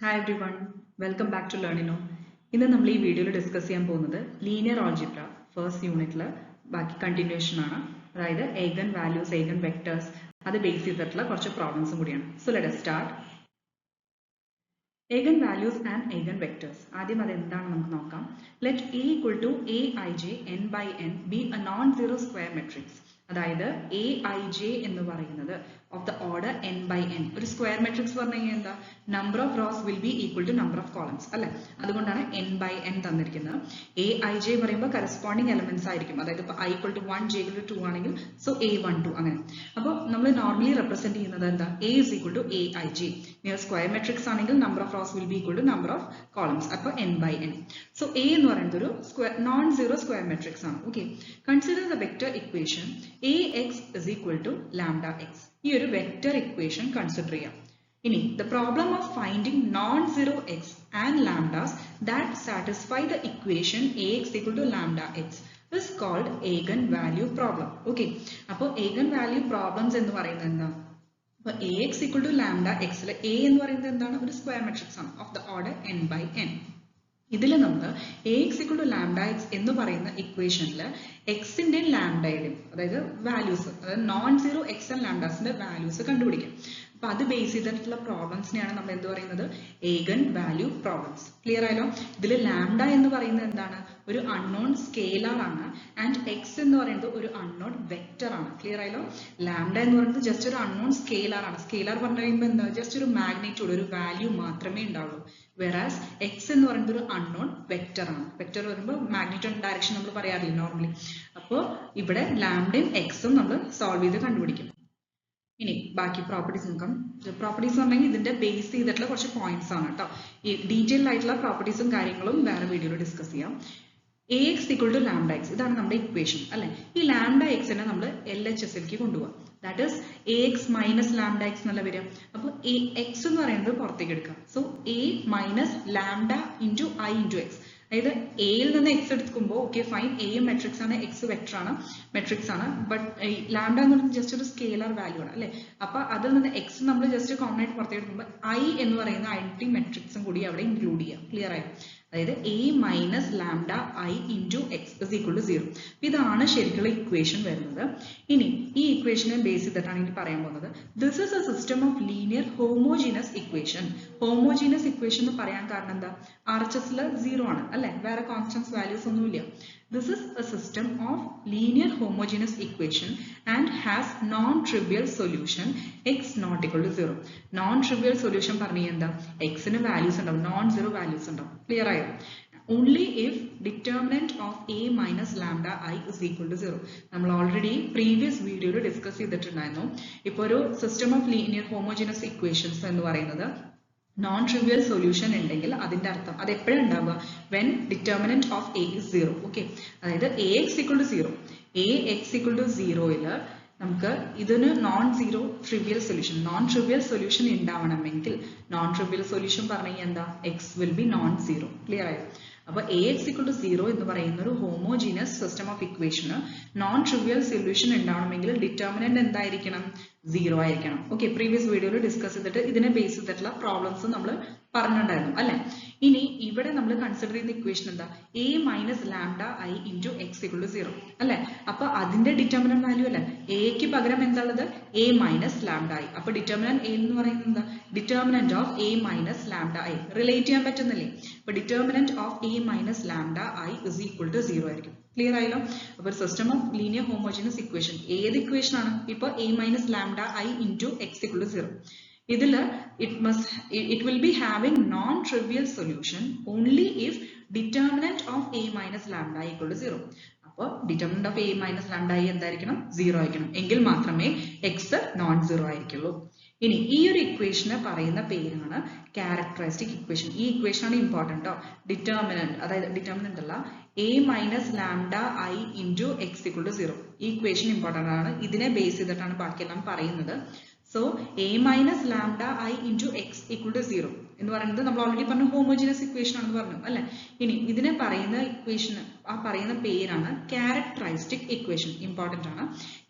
Hi everyone, welcome back to Learnino. ഇന്ന് നമ്മൾ ഈ വീഡിയോയിൽ ഡിസ്കസ് ചെയ്യാൻ പോകുന്നത് ലീനിയർ ആൾജിബ്ര ഫസ്റ്റ് യൂണിറ്റിൽ ബാക്കി കണ്ടിന്യൂഷൻ ആണ്. അതായത് ഏഗൻ വാല്യൂസ്, ഏഗൻ വെക്ടേഴ്സ് അത് ബേസ് ചെയ്തിട്ടുള്ള കുറച്ച് പ്രോബ്ലംസും കൂടിയാണ്. So let us start. ഏഗൻ values and ഏഗൻ vectors. ആദ്യം അത് എന്താണെന്ന് നമുക്ക് നോക്കാം. Let A equal to Aij n by n be a non-zero square matrix. അതായത് Aij എന്ന് പറയുന്നത് of the order n by n. ഒരു സ്ക്വയർ മെട്രിക്സ് പറഞ്ഞു കഴിഞ്ഞാൽ എന്താ, number of rows will be equal to number of columns അല്ലെ. അതുകൊണ്ടാണ് n by n തന്നിരിക്കുന്നത്. Aij പറയുമ്പോൾ കറസ്പോണ്ടിങ് എലമെന്റ്സ് ആയിരിക്കും. അതായത് ഇപ്പോൾ i equal to 1, j equal to 2 ആണെങ്കിൽ സോ a12 അങ്ങനെ. അപ്പോൾ നമ്മൾ നോർമലി റെപ്രസെന്റ് ചെയ്യുന്നത് എന്താ, a is equal to Aij. Square matrix ആണെങ്കിൽ number of rows will be equal to number of columns. അപ്പോൾ n by n. So a എന്ന് പറയുന്നത് ഒരു നോൺ സീറോ സ്ക്വയർ മെട്രിക്സ് ആണ്. Okay, consider the vector equation ax is equal to lambda x. ഈ ഒരു vector equation consider ചെയ്യാം. ഇനി the problem of finding non-zero x and lambdas that satisfy the equation ax equal to lambda x is called eigenvalue problem. Okay, അപ്പോൾ eigenvalue problems എന്ന് പറയുന്നത് എന്താ, അപ്പോൾ ax equal to lambda x ലെ a എന്ന് പറയുന്നത് എന്താണ്, ഒരു സ്ക്വയർ മെട്രിക്സ് ആണ് of the order n by n. ഇതിൽ നമ്മൾ ax equal to lambda x എന്ന് പറയുന്ന ഇക്വേഷനിൽ എക്സിന്റെയും ലാംഡയുടെയും അതായത് വാല്യൂസ്, അതായത് നോൺ സീറോ എക്സ് ആൻഡ് ലാംഡാസിന്റെ വാല്യൂസ് കണ്ടുപിടിക്കും. അപ്പൊ അത് ബേസ് ചെയ്തിട്ടുള്ള പ്രോബ്ലംസിനെയാണ് നമ്മൾ എന്ത് പറയുന്നത്, ഏഗൻ വാല്യൂ പ്രോബ്ലംസ്. ക്ലിയർ ആയല്ലോ. ഇതിൽ ലാംഡ എന്ന് പറയുന്നത് എന്താണ്, ഒരു അൺനോൺ സ്കേലാർ ആണ്. ആൻഡ് എക്സ് എന്ന് പറയുന്നത് ഒരു അൺനോൺ വെക്ടർ ആണ്. ക്ലിയർ ആയല്ലോ. ലാംഡ എന്ന് പറയുന്നത് ജസ്റ്റ് ഒരു അൺനോൺ സ്കേലാർ ആണ്. സ്കേലാർ പറഞ്ഞു കഴിയുമ്പോൾ എന്താ, ജസ്റ്റ് ഒരു മാഗ്നിറ്റ്യൂഡ്, ഒരു വാല്യൂ മാത്രമേ ഉണ്ടാവുള്ളൂ. വെറാസ് എക്സ് എന്ന് പറയുന്നത് ഒരു അൺനോൺ വെക്ടർ ആണ്. വെക്ടർ വരുമ്പോൾ മാഗ്നിറ്റ്യൂഡ് ഡയറക്ഷൻ നമ്മൾ പറയാറില്ല നോർമലി. അപ്പോൾ ഇവിടെ ലാംഡയും എക്സും നമ്മൾ സോൾവ് ചെയ്ത് കണ്ടുപിടിക്കും. ഇനി ബാക്കി പ്രോപ്പർട്ടീസ് നോക്കാം. പ്രോപ്പർട്ടീസ് പറഞ്ഞെങ്കിൽ ഇതിന്റെ ബേസ് ചെയ്തിട്ടുള്ള കുറച്ച് പോയിന്റ്സ് ആണ് കേട്ടോ. ഈ ഡീറ്റെയിൽഡ് ആയിട്ടുള്ള പ്രോപ്പർട്ടീസും കാര്യങ്ങളും വേറെ വീഡിയോയിൽ ഡിസ്കസ് ചെയ്യാം. ax equal to lambda x, ഇതാണ് നമ്മുടെ ഇക്വേഷൻ അല്ലെ. ഈ ലാംഡ എക്സിനെ നമ്മൾ LHSലേക്ക് കൊണ്ടുപോകാം. That is ax minus lambda X എന്നല്ല വരിക. അപ്പോൾ എക്സ് എന്ന് പറയുന്നത് പുറത്തേക്ക് എടുക്കാം. So a minus lambda into I into X. അതായത് എയിൽ നിന്ന് എക്സ് എടുക്കുമ്പോൾ ഓക്കെ ഫൈൻ, എയും മെട്രിക്സ് ആണ്, എക്സ് വെക്ടർ ആണ്, മെട്രിക്സ് ആണ്. ബട്ട് ലാംഡ എന്ന് പറയുന്നത് ജസ്റ്റ് ഒരു സ്കേലാർ വാല്യൂ ആണ് അല്ലെ. അപ്പൊ അതിൽ നിന്ന് എക്സ് നമ്മൾ ജസ്റ്റ് കോമൺ ആയിട്ട് പുറത്തേക്ക് എടുക്കുമ്പോൾ ഐ എന്ന് പറയുന്ന ഐഡന്റിറ്റി മെട്രിക്സും കൂടി അവിടെ ഇൻക്ലൂഡ് ചെയ്യാം. ക്ലിയർ ആയി. അതായത് a minus lambda I into X is equal to 0. ഇതാണ് ശരിക്കുള്ള ഇക്വേഷൻ വരുന്നത്. ഇനി ഈ ഇക്വേഷനെ ബേസ് ചെയ്തിട്ടാണ് ഇനി പറയാൻ പോകുന്നത്. This is A system of linear homogeneous equation. Homogeneous equation എന്ന് പറയാൻ കാരണം എന്താ, RHS 0 ആണ് അല്ലെ, വേറെ കോൺസ്റ്റൻസ് വാല്യൂസ് ഒന്നുമില്ല. This is a system of linear homogeneous equation and has non-trivial solution x not equal to 0. Non-trivial solution പറഞ്ഞാൽ എന്താ, x ന് വാല്യൂസ് ഉണ്ടാവും, non-zero values ഉണ്ടാവും. ക്ലിയർ ആയോ. Only if determinant of a minus lambda I is equal to 0. നമ്മൾ already previous വീഡിയോയിൽ discuss ചെയ്തിട്ടുണ്ടായിരുന്നു. ഇപ്പോൾ ഒരു system of linear homogeneous equations എന്ന് പറയുന്നത് നോൺ ട്രിവിയൽ സൊല്യൂഷൻ ഉണ്ടെങ്കിൽ അതിന്റെ അർത്ഥം അത് എപ്പോഴും ഉണ്ടാവുക, when determinant of a is 0. Okay, അതായത് ax equal to 0, ax equal to 0യിൽ നമുക്ക് ഇതിന് non zero trivial solution, non trivial solution ഉണ്ടാവണമെങ്കിൽ, നോൺ ട്രിവിയൽ സൊല്യൂഷൻ പറഞ്ഞു കഴിഞ്ഞാൽ എന്താ, x will be non zero. Clear ആയോ. അപ്പൊ ax equal to 0 എന്ന് പറയുന്ന ഒരു ഹോമോജീനസ് സിസ്റ്റം ഓഫ് ഇക്വേഷന് നോൺ ട്രിവിയൽ സൊല്യൂഷൻ ഉണ്ടാവണമെങ്കിൽ ഡിറ്റർമിനന്റ് എന്തായിരിക്കണം, 0 ആയിരിക്കണം. ഓക്കെ, പ്രീവിയസ് വീഡിയോയിൽ ഡിസ്കസ് ചെയ്തിട്ട് ഇതിനെ ബേസ് ചെയ്തിട്ടുള്ള പ്രോബ്ലംസ് നമ്മൾ പറഞ്ഞിട്ടുണ്ടായിരുന്നു അല്ലെ. ഇനി ഇവിടെ നമ്മൾ കൺസിഡർ ചെയ്യുന്ന ഇക്വേഷൻ എന്താ, a minus lambda I into X equal to 0 അല്ലെ. അപ്പൊ അതിന്റെ ഡിറ്റർമിനന്റ് വാല്യൂ അല്ലെ, എക്ക് പകരം എന്താണുള്ളത്, a മൈനസ് ലാംഡ ഐ. അപ്പൊ ഡിറ്റർമിനന്റ് a എന്ന് പറയുന്നത് എന്താ, determinant of a minus lambda I. Relate ചെയ്യാൻ പറ്റുന്നില്ലേ. അപ്പൊ determinant of a minus lambda I is equal to 0 ആയിരിക്കും. ക്ലിയർ ആയല്ലോ. അപ്പൊ system of linear homogeneous equation ഏത് ഇക്വേഷൻ ആണ്, ഇപ്പൊ a minus lambda I into X equal to 0. ഇതില് it will be having non-trivial solution only if determinant of a minus lambda equal to 0. അപ്പോൾ determinant of a minus lambda എന്തായിരിക്കണം, 0 ആയിരിക്കണം. എങ്കിൽ മാത്രമേ x non zero ആയിരിക്കുള്ളൂ. ഇനി ഈ ഒരു ഇക്വേഷനെ പറയുന്ന പേരാണ് ക്യാരക്ടറിസ്റ്റിക് ഇക്വേഷൻ. ഈ ഇക്വേഷൻ ആണ് ഇമ്പോർട്ടന്റ്. ഡിറ്റർമിനന്റ്, അതായത് ഡിറ്റർമിനന്റ് അല്ല, a minus lambda I into X equal to 0. ഈ ഇക്വേഷൻ ഇമ്പോർട്ടന്റ് ആണ്. ഇതിനെ ബേസ് ചെയ്തിട്ടാണ് ബാക്കിയെല്ലാം പറയുന്നത്. So a minus lambda I into X equal to 0 എന്ന് പറയുന്നത് നമ്മൾ ഓൾറെഡി പറഞ്ഞു ഹോമോജീനസ് ഇക്വേഷൻ ആണെന്ന് പറഞ്ഞു അല്ലെ. ഇനി ഇതിനെ പറയുന്ന ഇക്വേഷൻ ആ പറയുന്ന പേരാണ് ക്യാരക്ടറിസ്റ്റിക് ഇക്വേഷൻ. ഇമ്പോർട്ടന്റ് ആണ്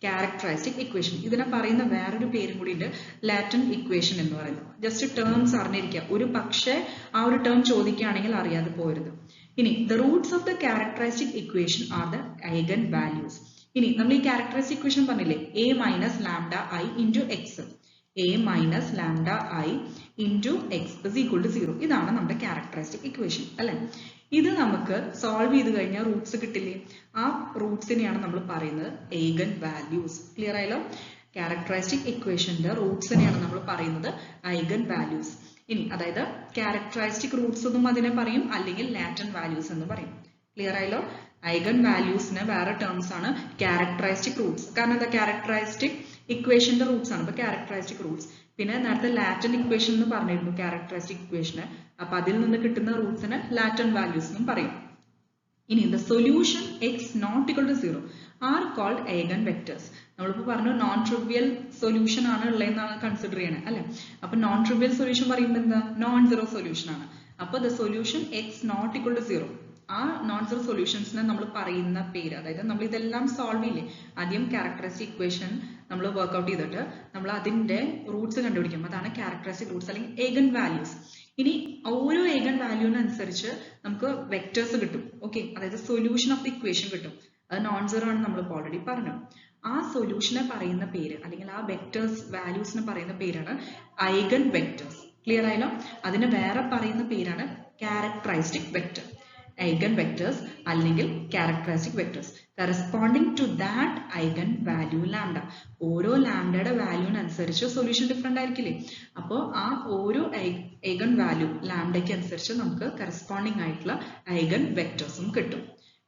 ക്യാരക്ടറിസ്റ്റിക് ഇക്വേഷൻ. ഇതിനെ പറയുന്ന വേറൊരു പേരും കൂടി ഉണ്ട്, ലാറ്റന്റ് ഇക്വേഷൻ എന്ന് പറയുന്നത്. ജസ്റ്റ് ടേംസ് അറിഞ്ഞിരിക്കുക, ഒരു പക്ഷേ ആ ഒരു ടേം ചോദിക്കുകയാണെങ്കിൽ അറിയാതെ പോരുത്. ഇനി the roots of the characteristic equation are the eigen values. ഇനി നമ്മൾ ഈ ക്യാരക്ടറിസ്റ്റിക് ഇക്വേഷൻ പറഞ്ഞില്ലേ, a minus lambda I into x, a minus lambda I into x is equal to 0. ഇതാണ് നമ്മുടെ ക്യാരക്ടറിസ്റ്റിക് ഇക്വേഷൻ അല്ലെ. ഇത് നമുക്ക് സോൾവ് ചെയ്ത് കഴിഞ്ഞാൽ റൂട്ട്സ് കിട്ടില്ലേ, ആ റൂട്ട്സിനെയാണ് നമ്മൾ പറയുന്നത് eigen values. ക്ലിയർ ആയല്ലോ? ക്യാരക്ടറിസ്റ്റിക് ഇക്വേഷന്റെ റൂട്ട്സിനെയാണ് നമ്മൾ പറയുന്നത് eigen values. ഇനി അതായത് ക്യാരക്ടറിസ്റ്റിക് റൂട്ട്സ് എന്നും അതിനെ പറയും, അല്ലെങ്കിൽ ലാറ്റന്റ് വാല്യൂസ് എന്ന് പറയും. ക്ലിയർ ആയല്ലോ? ഐഗൻ വാല്യൂസിന് വേറെ ടേംസ് ആണ് ക്യാരക്ടറിസ്റ്റിക് റൂട്ട്സ്. കാരണം എന്താ, ക്യാരക്ടറിസ്റ്റിക് ഇക്വേഷന്റെ റൂട്ട്സ് ആണ് അപ്പൊ ക്യാരക്ടറിസ്റ്റിക് റൂട്ട്സ്. പിന്നെ നേരത്തെ ലാറ്റന്റ് ഇക്വേഷൻ എന്ന് പറഞ്ഞിരുന്നു ക്യാരക്ടറിസ്റ്റിക് ഇക്വേഷന്, അപ്പൊ അതിൽ നിന്ന് കിട്ടുന്ന റൂട്ട്സിന് ലാറ്റന്റ് വാല്യൂസ് എന്നും പറയും. ഇനി the solution x not equal to 0 are called eigen vectors. നമ്മളിപ്പോ പറഞ്ഞു നോൺ ട്രിവിയൽ സൊല്യൂഷൻ ആണ് ഉള്ളതെന്നാണ് കൺസിഡർ ചെയ്യണേ അല്ലെ. അപ്പൊ നോൺ ട്രിവിയൽ സൊല്യൂഷൻ പറയുമ്പോൾ എന്താ, നോൺ സീറോ സൊല്യൂഷൻ ആണ്. അപ്പൊ the solution x not equal to 0, ആ നോൺ സീറോ സൊല്യൂഷൻസിനെ നമ്മൾ പറയുന്ന പേര്, അതായത് നമ്മൾ ഇതെല്ലാം സോൾവ് ചെയ്യില്ലേ, ആദ്യം ക്യാരക്ടറിസ്റ്റിക് ഇക്വേഷൻ നമ്മൾ വർക്ക്ഔട്ട് ചെയ്തിട്ട് നമ്മൾ അതിന്റെ റൂട്ട്സ് കണ്ടുപിടിക്കും, അതാണ് ക്യാരക്ടറിസ്റ്റിക് റൂട്ട്സ് അല്ലെങ്കിൽ eigen values. ഇനി ഓരോ eigen വാല്യൂവിനനുസരിച്ച് നമുക്ക് വെക്ടേഴ്സ് കിട്ടും. ഓക്കെ, അതായത് സൊല്യൂഷൻ ഓഫ് ദി ഇക്വേഷൻ കിട്ടും. അത് നോൺ സീറോ ആണ് നമ്മൾ ഓൾറെഡി പറഞ്ഞു. ആ സൊല്യൂഷനെ പറയുന്ന പേര് അല്ലെങ്കിൽ ആ വെക്ടേഴ്സ് വാല്യൂസിനെ പറയുന്ന പേരാണ് eigen vectors. ക്ലിയർ ആയല്ലോ? അതിന് വേറെ പറയുന്ന പേരാണ് ക്യാരക്ടറിസ്റ്റിക് വെക്ടർ. eigen vectors അല്ലെങ്കിൽ characteristic vectors corresponding to that eigen value lambda. ഓരോ ലാംഡയുടെ വാല്യൂവിനനുസരിച്ച് സൊല്യൂഷൻ ഡിഫറെന്റ് ആയിരിക്കില്ലേ, അപ്പോൾ ആ ഓരോ eigen വാല്യൂ ലാംഡയ്ക്ക് അനുസരിച്ച് നമുക്ക് കറസ്പോണ്ടിങ് ആയിട്ടുള്ള eigen vectorsഉം കിട്ടും.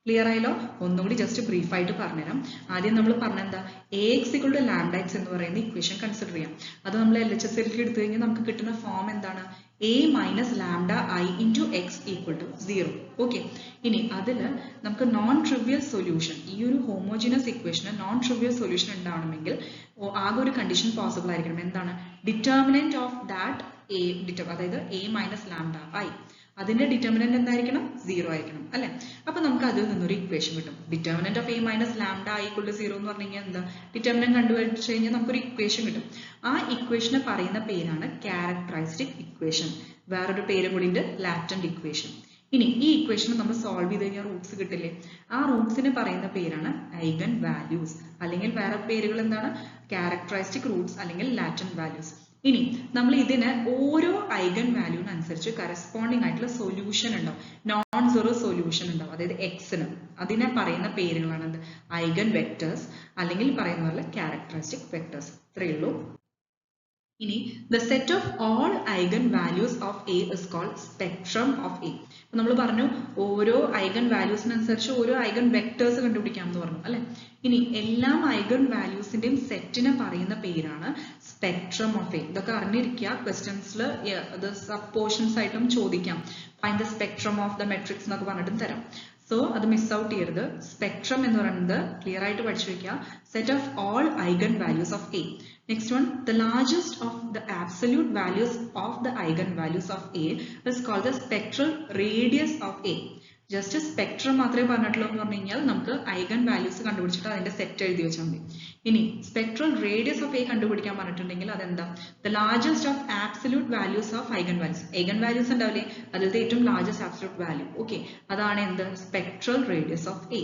ക്ലിയർ ആയല്ലോ? ഒന്നുകൂടി ജസ്റ്റ് ബ്രീഫ് ആയിട്ട് പറഞ്ഞുതരാം. ആദ്യം നമ്മൾ പറഞ്ഞെന്താ, ax equal to lambda x എന്ന് പറയുന്ന ഇക്വേഷൻ കൺസിഡർ ചെയ്യാം. അത് നമ്മൾ LHSലേക്ക് എടുത്തു കഴിഞ്ഞാൽ നമുക്ക് കിട്ടുന്ന ഫോം എന്താണ്, a minus lambda I into x equal to 0. Okay, ഇനി അതിൽ നമുക്ക് നോൺ ട്രിവിയൽ സൊല്യൂഷൻ, ഈ ഒരു ഹോമോജിനസ് ഇക്വേഷന് നോൺ ട്രിവിയൽ സൊല്യൂഷൻ ഉണ്ടാവണമെങ്കിൽ ആകെ ഒരു കണ്ടീഷൻ പോസിബിൾ ആയിരിക്കണം. എന്താണ്, ഡിറ്റർമിനന്റ് ഓഫ് ദാറ്റ് a, അതായത് a minus lambda I, അതിന്റെ ഡിറ്റർമിനന്റ് എന്തായിരിക്കണം, 0 ആയിരിക്കണം അല്ലെ. അപ്പൊ നമുക്ക് അതിൽ നിന്നൊരു ഇക്വേഷൻ കിട്ടും. Determinant of a minus lambda I equal to 0 എന്ന് പറഞ്ഞു കഴിഞ്ഞാൽ എന്താ, ഡിറ്റർമിനന്റ് കണ്ടുപിടിച്ചു കഴിഞ്ഞാൽ നമുക്കൊരു ഇക്വേഷൻ കിട്ടും. ആ ഇക്വേഷനെ പറയുന്ന പേരാണ് ക്യാരക്ടറിസ്റ്റിക് ഇക്വേഷൻ. വേറൊരു പേര് കൂടി ഉണ്ട്, ലാറ്റന്റ് ഇക്വേഷൻ. ഇനി ഈ ഇക്വേഷൻ നമ്മൾ സോൾവ് ചെയ്ത് കഴിഞ്ഞാൽ റൂട്ട്സ് കിട്ടില്ലേ, ആ റൂട്ട്സിനെ പറയുന്ന പേരാണ് eigen values, അല്ലെങ്കിൽ വേറെ പേരുകൾ എന്താണ്, ക്യാരക്ടറിസ്റ്റിക് റൂട്ട്സ് അല്ലെങ്കിൽ ലാറ്റന്റ് വാല്യൂസ്. ഇനി നമ്മൾ ഇതിന് ഓരോ eigen വാല്യൂവിനനുസരിച്ച് കറസ്പോണ്ടിങ് ആയിട്ടുള്ള സൊല്യൂഷൻ ഉണ്ടാവും, നോൺ സീറോ സൊല്യൂഷൻ ഉണ്ടാവും, അതായത് എക്സിന്. അതിനെ പറയുന്ന പേരുകളാണ് എന്ത്, eigen vectors അല്ലെങ്കിൽ പറയുന്ന പോലെ ക്യാരക്ടറിസ്റ്റിക് വെക്ടേഴ്സ്. ഇത്രയേ ഉള്ളൂ. ഇനി the set of all eigen values of A is called spectrum of A. നമ്മൾ പറഞ്ഞു ഓരോ eigen വാല്യൂസിനനുസരിച്ച് ഓരോ eigen vectors കണ്ടുപിടിക്കാം എന്ന് പറഞ്ഞു അല്ലെ. ഇനി എല്ലാ eigen വാല്യൂസിന്റെയും സെറ്റിനെ പറയുന്ന പേരാണ് സ്പെക്ട്രം ഓഫ് A. ഇതൊക്കെ അറിഞ്ഞിരിക്കുക, ക്വസ്റ്റ്യൻസിൽ അത് സബ് പോർഷൻസ് ആയിട്ടും ചോദിക്കാം. Find the spectrum of the matrix എന്നൊക്കെ പറഞ്ഞിട്ടും തരാം. സോ അത് മിസ് ഔട്ട് ചെയ്യരുത്. സ്പെക്ട്രം എന്ന് പറയുന്നത് ക്ലിയർ ആയിട്ട് പഠിച്ചു വെക്കുക, set of all eigen values of A. Next one, the largest of the absolute values of the eigen values of A is called the spectral radius of A. Just spectrum മാത്രമേ പറഞ്ഞിട്ടുള്ളൂ എന്ന് പറഞ്ഞു കഴിഞ്ഞാൽ നമുക്ക് eigen values കണ്ടുപിടിച്ചിട്ട് അതിന്റെ set എഴുതി വെച്ചാൽ മതി. ഇനി സ്പെക്ട്രൽ റേഡിയസ് ഓഫ് A കണ്ടുപിടിക്കാൻ പറഞ്ഞിട്ടുണ്ടെങ്കിൽ അതെന്താ, the largest of absolute values of eigen values. eigen values ഉണ്ടാവില്ലേ, അതിലത്തെ ഏറ്റവും ലാർജസ്റ്റ് ആബ്സല്യൂട്ട് വാല്യൂ. ഓക്കെ, അതാണ് എന്ത്, സ്പെക്ട്രൽ റേഡിയസ് ഓഫ് A.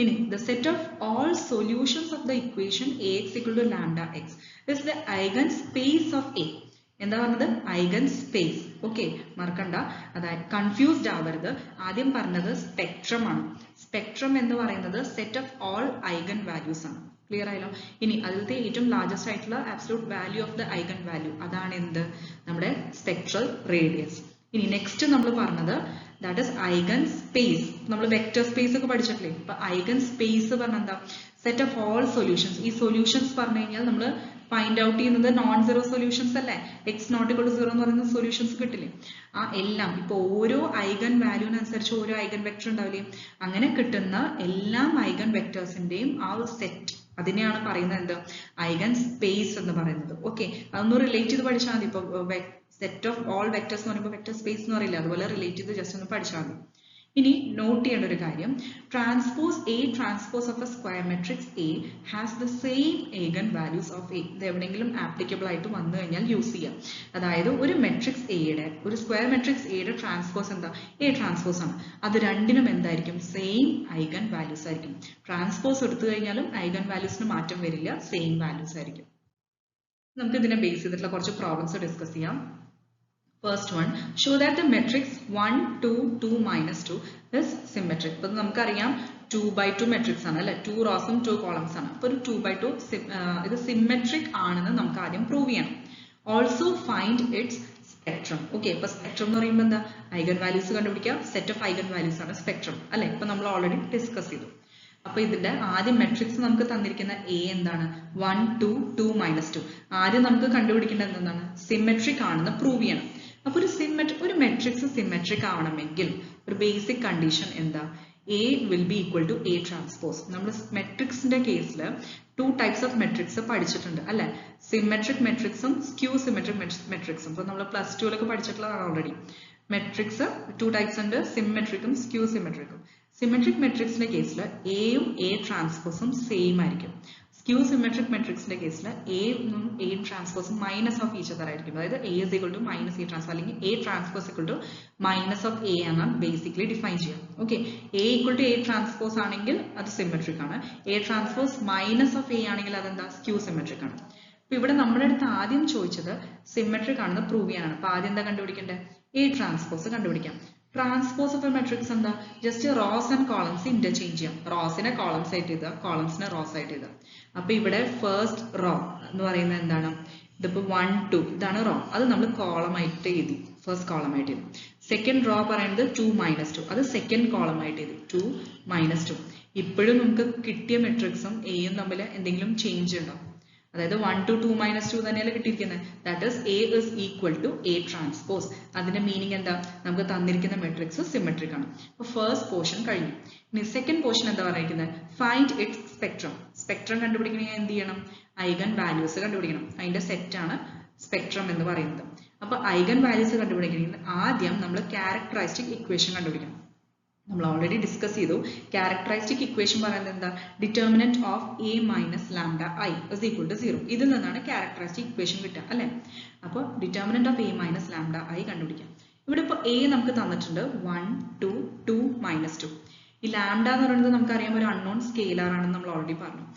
ഇനി the set of all solutions of the equation ax equal to lambda x is the eigen space of A. എന്താ പറഞ്ഞത്, eigen space. Okay, മറക്കണ്ട, അതായത് കൺഫ്യൂസ്ഡ് ആവരുത്. ആദ്യം പറഞ്ഞത് സ്പെക്ട്രം ആണ്. സ്പെക്ട്രം എന്ന് പറയുന്നത് set of all eigen values ആണ്. ക്ലിയർ ആയല്ലോ? ഇനി അതിലത്തെ ഏറ്റവും ലാർജസ്റ്റ് ആയിട്ടുള്ള absolute value of the eigen value, അതാണ് എന്ത്, നമ്മുടെ സ്പെക്ട്രൽ റേഡിയസ്. ഇനി നെക്സ്റ്റ് നമ്മൾ പറഞ്ഞത് ദാറ്റ് ഇസ് eigen space. നമ്മൾ വെക്ടർ സ്പേസ് ഒക്കെ പഠിച്ചിട്ടില്ലേ, അപ്പൊ eigen space പറഞ്ഞ എന്താ, സെറ്റ് ഓഫ് ഓൾ സൊല്യൂഷൻസ്. ഈ സൊല്യൂഷൻസ് പറഞ്ഞു കഴിഞ്ഞാൽ നമ്മൾ ഫൈൻഡ് ഔട്ട് ചെയ്യുന്നത് നോൺ സീറോ സൊല്യൂഷൻസ് അല്ലേ, എക്സ് നോട്ട് ഇക്വൽ ടു 0 എന്ന് പറയുന്ന സൊല്യൂഷൻസ് കിട്ടില്ലേ, ആ എല്ലാം ഇപ്പൊ ഓരോ eigen വാല്യൂവിനനുസരിച്ച് ഓരോ eigen വെക്ടർ ഉണ്ടാവില്ലേ, അങ്ങനെ കിട്ടുന്ന എല്ലാ eigen വെക്ടേഴ്സിന്റെയും ആ ഒരു സെറ്റ്, അതിനെയാണ് പറയുന്നത് എന്ത്, eigen space എന്ന് പറയുന്നത്. ഓക്കെ, അതൊന്ന് റിലേറ്റ് ചെയ്ത് പഠിച്ചാൽ മതി. ഇപ്പൊ സെറ്റ് ഓഫ് ഓൾ വെക്ടേഴ്സ് എന്ന് പറയുമ്പോൾ വെക്ടർ സ്പേസ് എന്ന് പറയില്ല, അതുപോലെ റിലേറ്റ് ചെയ്ത് ജസ്റ്റ് ഒന്ന് പഠിച്ചാൽ മതി. ഇനി നോട്ട് ചെയ്യേണ്ട ഒരു കാര്യം, transpose A transpose of A square matrix A has the same eigen values of A. ഇത് എവിടെയെങ്കിലും ആപ്ലിക്കബിൾ ആയിട്ട് വന്നു കഴിഞ്ഞാൽ യൂസ് ചെയ്യാം. അതായത് ഒരു മെട്രിക്സ് എയുടെ, ഒരു സ്ക്വയർ മെട്രിക്സ് എയുടെ ട്രാൻസ്പോസ് എന്താ? A ട്രാൻസ്പോസ് ആണ്. അത് രണ്ടിനും എന്തായിരിക്കും? സെയിം eigen values ആയിരിക്കും. ട്രാൻസ്പോസ് എടുത്തു കഴിഞ്ഞാലും eigen valuesന് മാറ്റം വരില്ല, സെയിം വാല്യൂസ് ആയിരിക്കും. നമുക്ക് ഇതിനെ ബേസ് ചെയ്തിട്ടുള്ള കുറച്ച് പ്രോബ്ലംസ് ഡിസ്കസ് ചെയ്യാം. First one, show that the matrix 1, 2, 2 minus 2 is symmetric. അപ്പോൾ നമുക്കറിയാം 2 by 2 matrix ആണ് അല്ലെ, 2 റോസും 2 കോളംസ് ആണ്. അപ്പോൾ ഒരു 2 by 2 ഇത് സിമെട്രിക് ആണെന്ന് നമുക്ക് ആദ്യം പ്രൂവ് ചെയ്യണം. Also find it's spectrum. Okay, അപ്പോൾ സ്പെക്ട്രം എന്ന് പറയുമ്പോൾ എന്താ? ഐഗൻ വാല്യൂസ് കണ്ടുപിടിക്കുക. സെറ്റ് ഓഫ് ഐഗൻ വാല്യൂസ് ആണ് സ്പെക്ട്രം അല്ലെ. ഇപ്പൊ നമ്മൾ ഓൾറെഡി ഡിസ്കസ് ചെയ്തു. അപ്പൊ ഇതിന്റെ ആദ്യം മെട്രിക്സ് നമുക്ക് തന്നിരിക്കുന്ന A എന്താണ്? 1, 2, 2 minus 2. ആദ്യം നമുക്ക് കണ്ടുപിടിക്കേണ്ടത് എന്താണ്? സിമെട്രിക് ആണെന്ന് പ്രൂവ് ചെയ്യണം. അപ്പോൾ ഒരു മെട്രിക്സ് സിമെട്രിക് ആവണമെങ്കിൽ ഒരു ബേസിക് കണ്ടീഷൻ എന്താ? A will be equal to A transpose. നമ്മൾ മെട്രിക്സിന്റെ കേസിൽ 2 types of മെട്രിക്സ് പഠിച്ചിട്ടുണ്ട് അല്ലെ, സിമെട്രിക് മെട്രിക്സും സ്ക്യൂ സിമെട്രിക് മെട്രിക്സും. അപ്പോൾ നമ്മൾ +2 പഠിച്ചിട്ടുള്ളതാണ് ഓൾറെഡി. മെട്രിക്സ് 2 types ഉണ്ട്, സിമെട്രിക്കും സ്ക്യൂ സിമെട്രിക്കും. സിമെട്രിക് മെട്രിക്സിന്റെ കേസിൽ എയും A ട്രാൻസ്പോസും സെയിം ആയിരിക്കും. സ്ക്യൂ സിമെട്രിക് മെട്രിക്സിന്റെ കേസിൽ എയും A ട്രാൻസ്പോസും മൈനസ് ഓഫ് ഈച്ച് അതർ ആയിരിക്കും. അതായത് A is equal to minus A transpose അല്ലെങ്കിൽ A transpose equal to minus of A ആണ് ബേസിക്കലി ഡിഫൈൻ ചെയ്യാം. Okay, A equal to A transpose ആണെങ്കിൽ അത് സിമെട്രിക് ആണ്. A transpose minus of A ആണെങ്കിൽ അതെന്താ? സ്ക്യൂ സിമെട്രിക് ആണ്. അപ്പൊ ഇവിടെ നമ്മുടെ അടുത്ത് ആദ്യം ചോദിച്ചത് സിമെട്രിക് ആണെന്ന് പ്രൂവ് ചെയ്യാനാണ്. അപ്പൊ ആദ്യം എന്താ കണ്ടുപിടിക്കേണ്ടത്? A ട്രാൻസ്പോസ് കണ്ടുപിടിക്കാം. ട്രാൻസ്പോസ് ഓഫ് എ മെട്രിക്സ് എന്താ? Just rose and columns interchange ചെയ്യാം. റോസിനെ കോളംസ് ആയിട്ട് എഴുതുക, കോളംസിനെ റോസ് ആയിട്ട് എഴുതുക. അപ്പൊ ഇവിടെ ഫസ്റ്റ് റോ എന്ന് പറയുന്നത് എന്താണ്? ഇതിപ്പോ 1, 2 ഇതാണ് റോ, അത് നമ്മൾ കോളം ആയിട്ട് എഴുതി, ഫസ്റ്റ് കോളം ആയിട്ട് എഴുതി. സെക്കൻഡ് റോ പറയുന്നത് 2 minus 2, അത് സെക്കൻഡ് കോളം ആയിട്ട് എഴുതി, 2 minus 2. ഇപ്പോഴും നമുക്ക് കിട്ടിയ മെട്രിക്സും എയും തമ്മിൽ എന്തെങ്കിലും ചേഞ്ച് ഉണ്ടോ? അതായത് 1 to 2 minus 2 തന്നെയല്ലേ കിട്ടിയിരിക്കുന്നത്. That is A is equal to A transpose. അതിന്റെ മീനിങ് എന്താ? നമുക്ക് തന്നിരിക്കുന്ന മെട്രിക്സ് സിമെട്രിക് ആണ്. അപ്പൊ ഫസ്റ്റ് പോർഷൻ കഴിഞ്ഞു. ഇനി സെക്കൻഡ് പോർഷൻ എന്താ പറയുന്നത്? Find it's spectrum. സ്പെക്ട്രം കണ്ടുപിടിക്കണമെങ്കിൽ എന്ത് ചെയ്യണം? ഐഗൻ വാല്യൂസ് കണ്ടുപിടിക്കണം. അതിന്റെ സെറ്റ് ആണ് സ്പെക്ട്രം എന്ന് പറയുന്നത്. അപ്പൊ ഐഗൻ വാല്യൂസ് കണ്ടുപിടിക്കണമെങ്കിൽ ആദ്യം നമ്മൾ ക്യാരക്ടറിസ്റ്റിക് ഇക്വേഷൻ കണ്ടുപിടിക്കണം. നമ്മൾ ഓൾറെഡി ഡിസ്കസ് ചെയ്തു. ക്യാരക്ടറിസ്റ്റിക് ഇക്വേഷൻ പറയുന്നത് എന്താ? Determinant of A minus lambda I is equal to 0. ഇതിൽ നിന്നാണ് ക്യാരക്ടറിസ്റ്റിക് ഇക്വേഷൻ കിട്ടുക അല്ലെ. അപ്പോൾ determinant of A minus lambda I കണ്ടുപിടിക്കാം. ഇവിടെ ഇപ്പോൾ A നമുക്ക് തന്നിട്ടുണ്ട് 1, 2, 2 minus 2. ഈ ലാംഡ എന്ന് പറയുന്നത് നമുക്കറിയാം ഒരു അൺനോൺ സ്കെയിലർ ആണെന്ന് നമ്മൾ ഓൾറെഡി പറഞ്ഞു.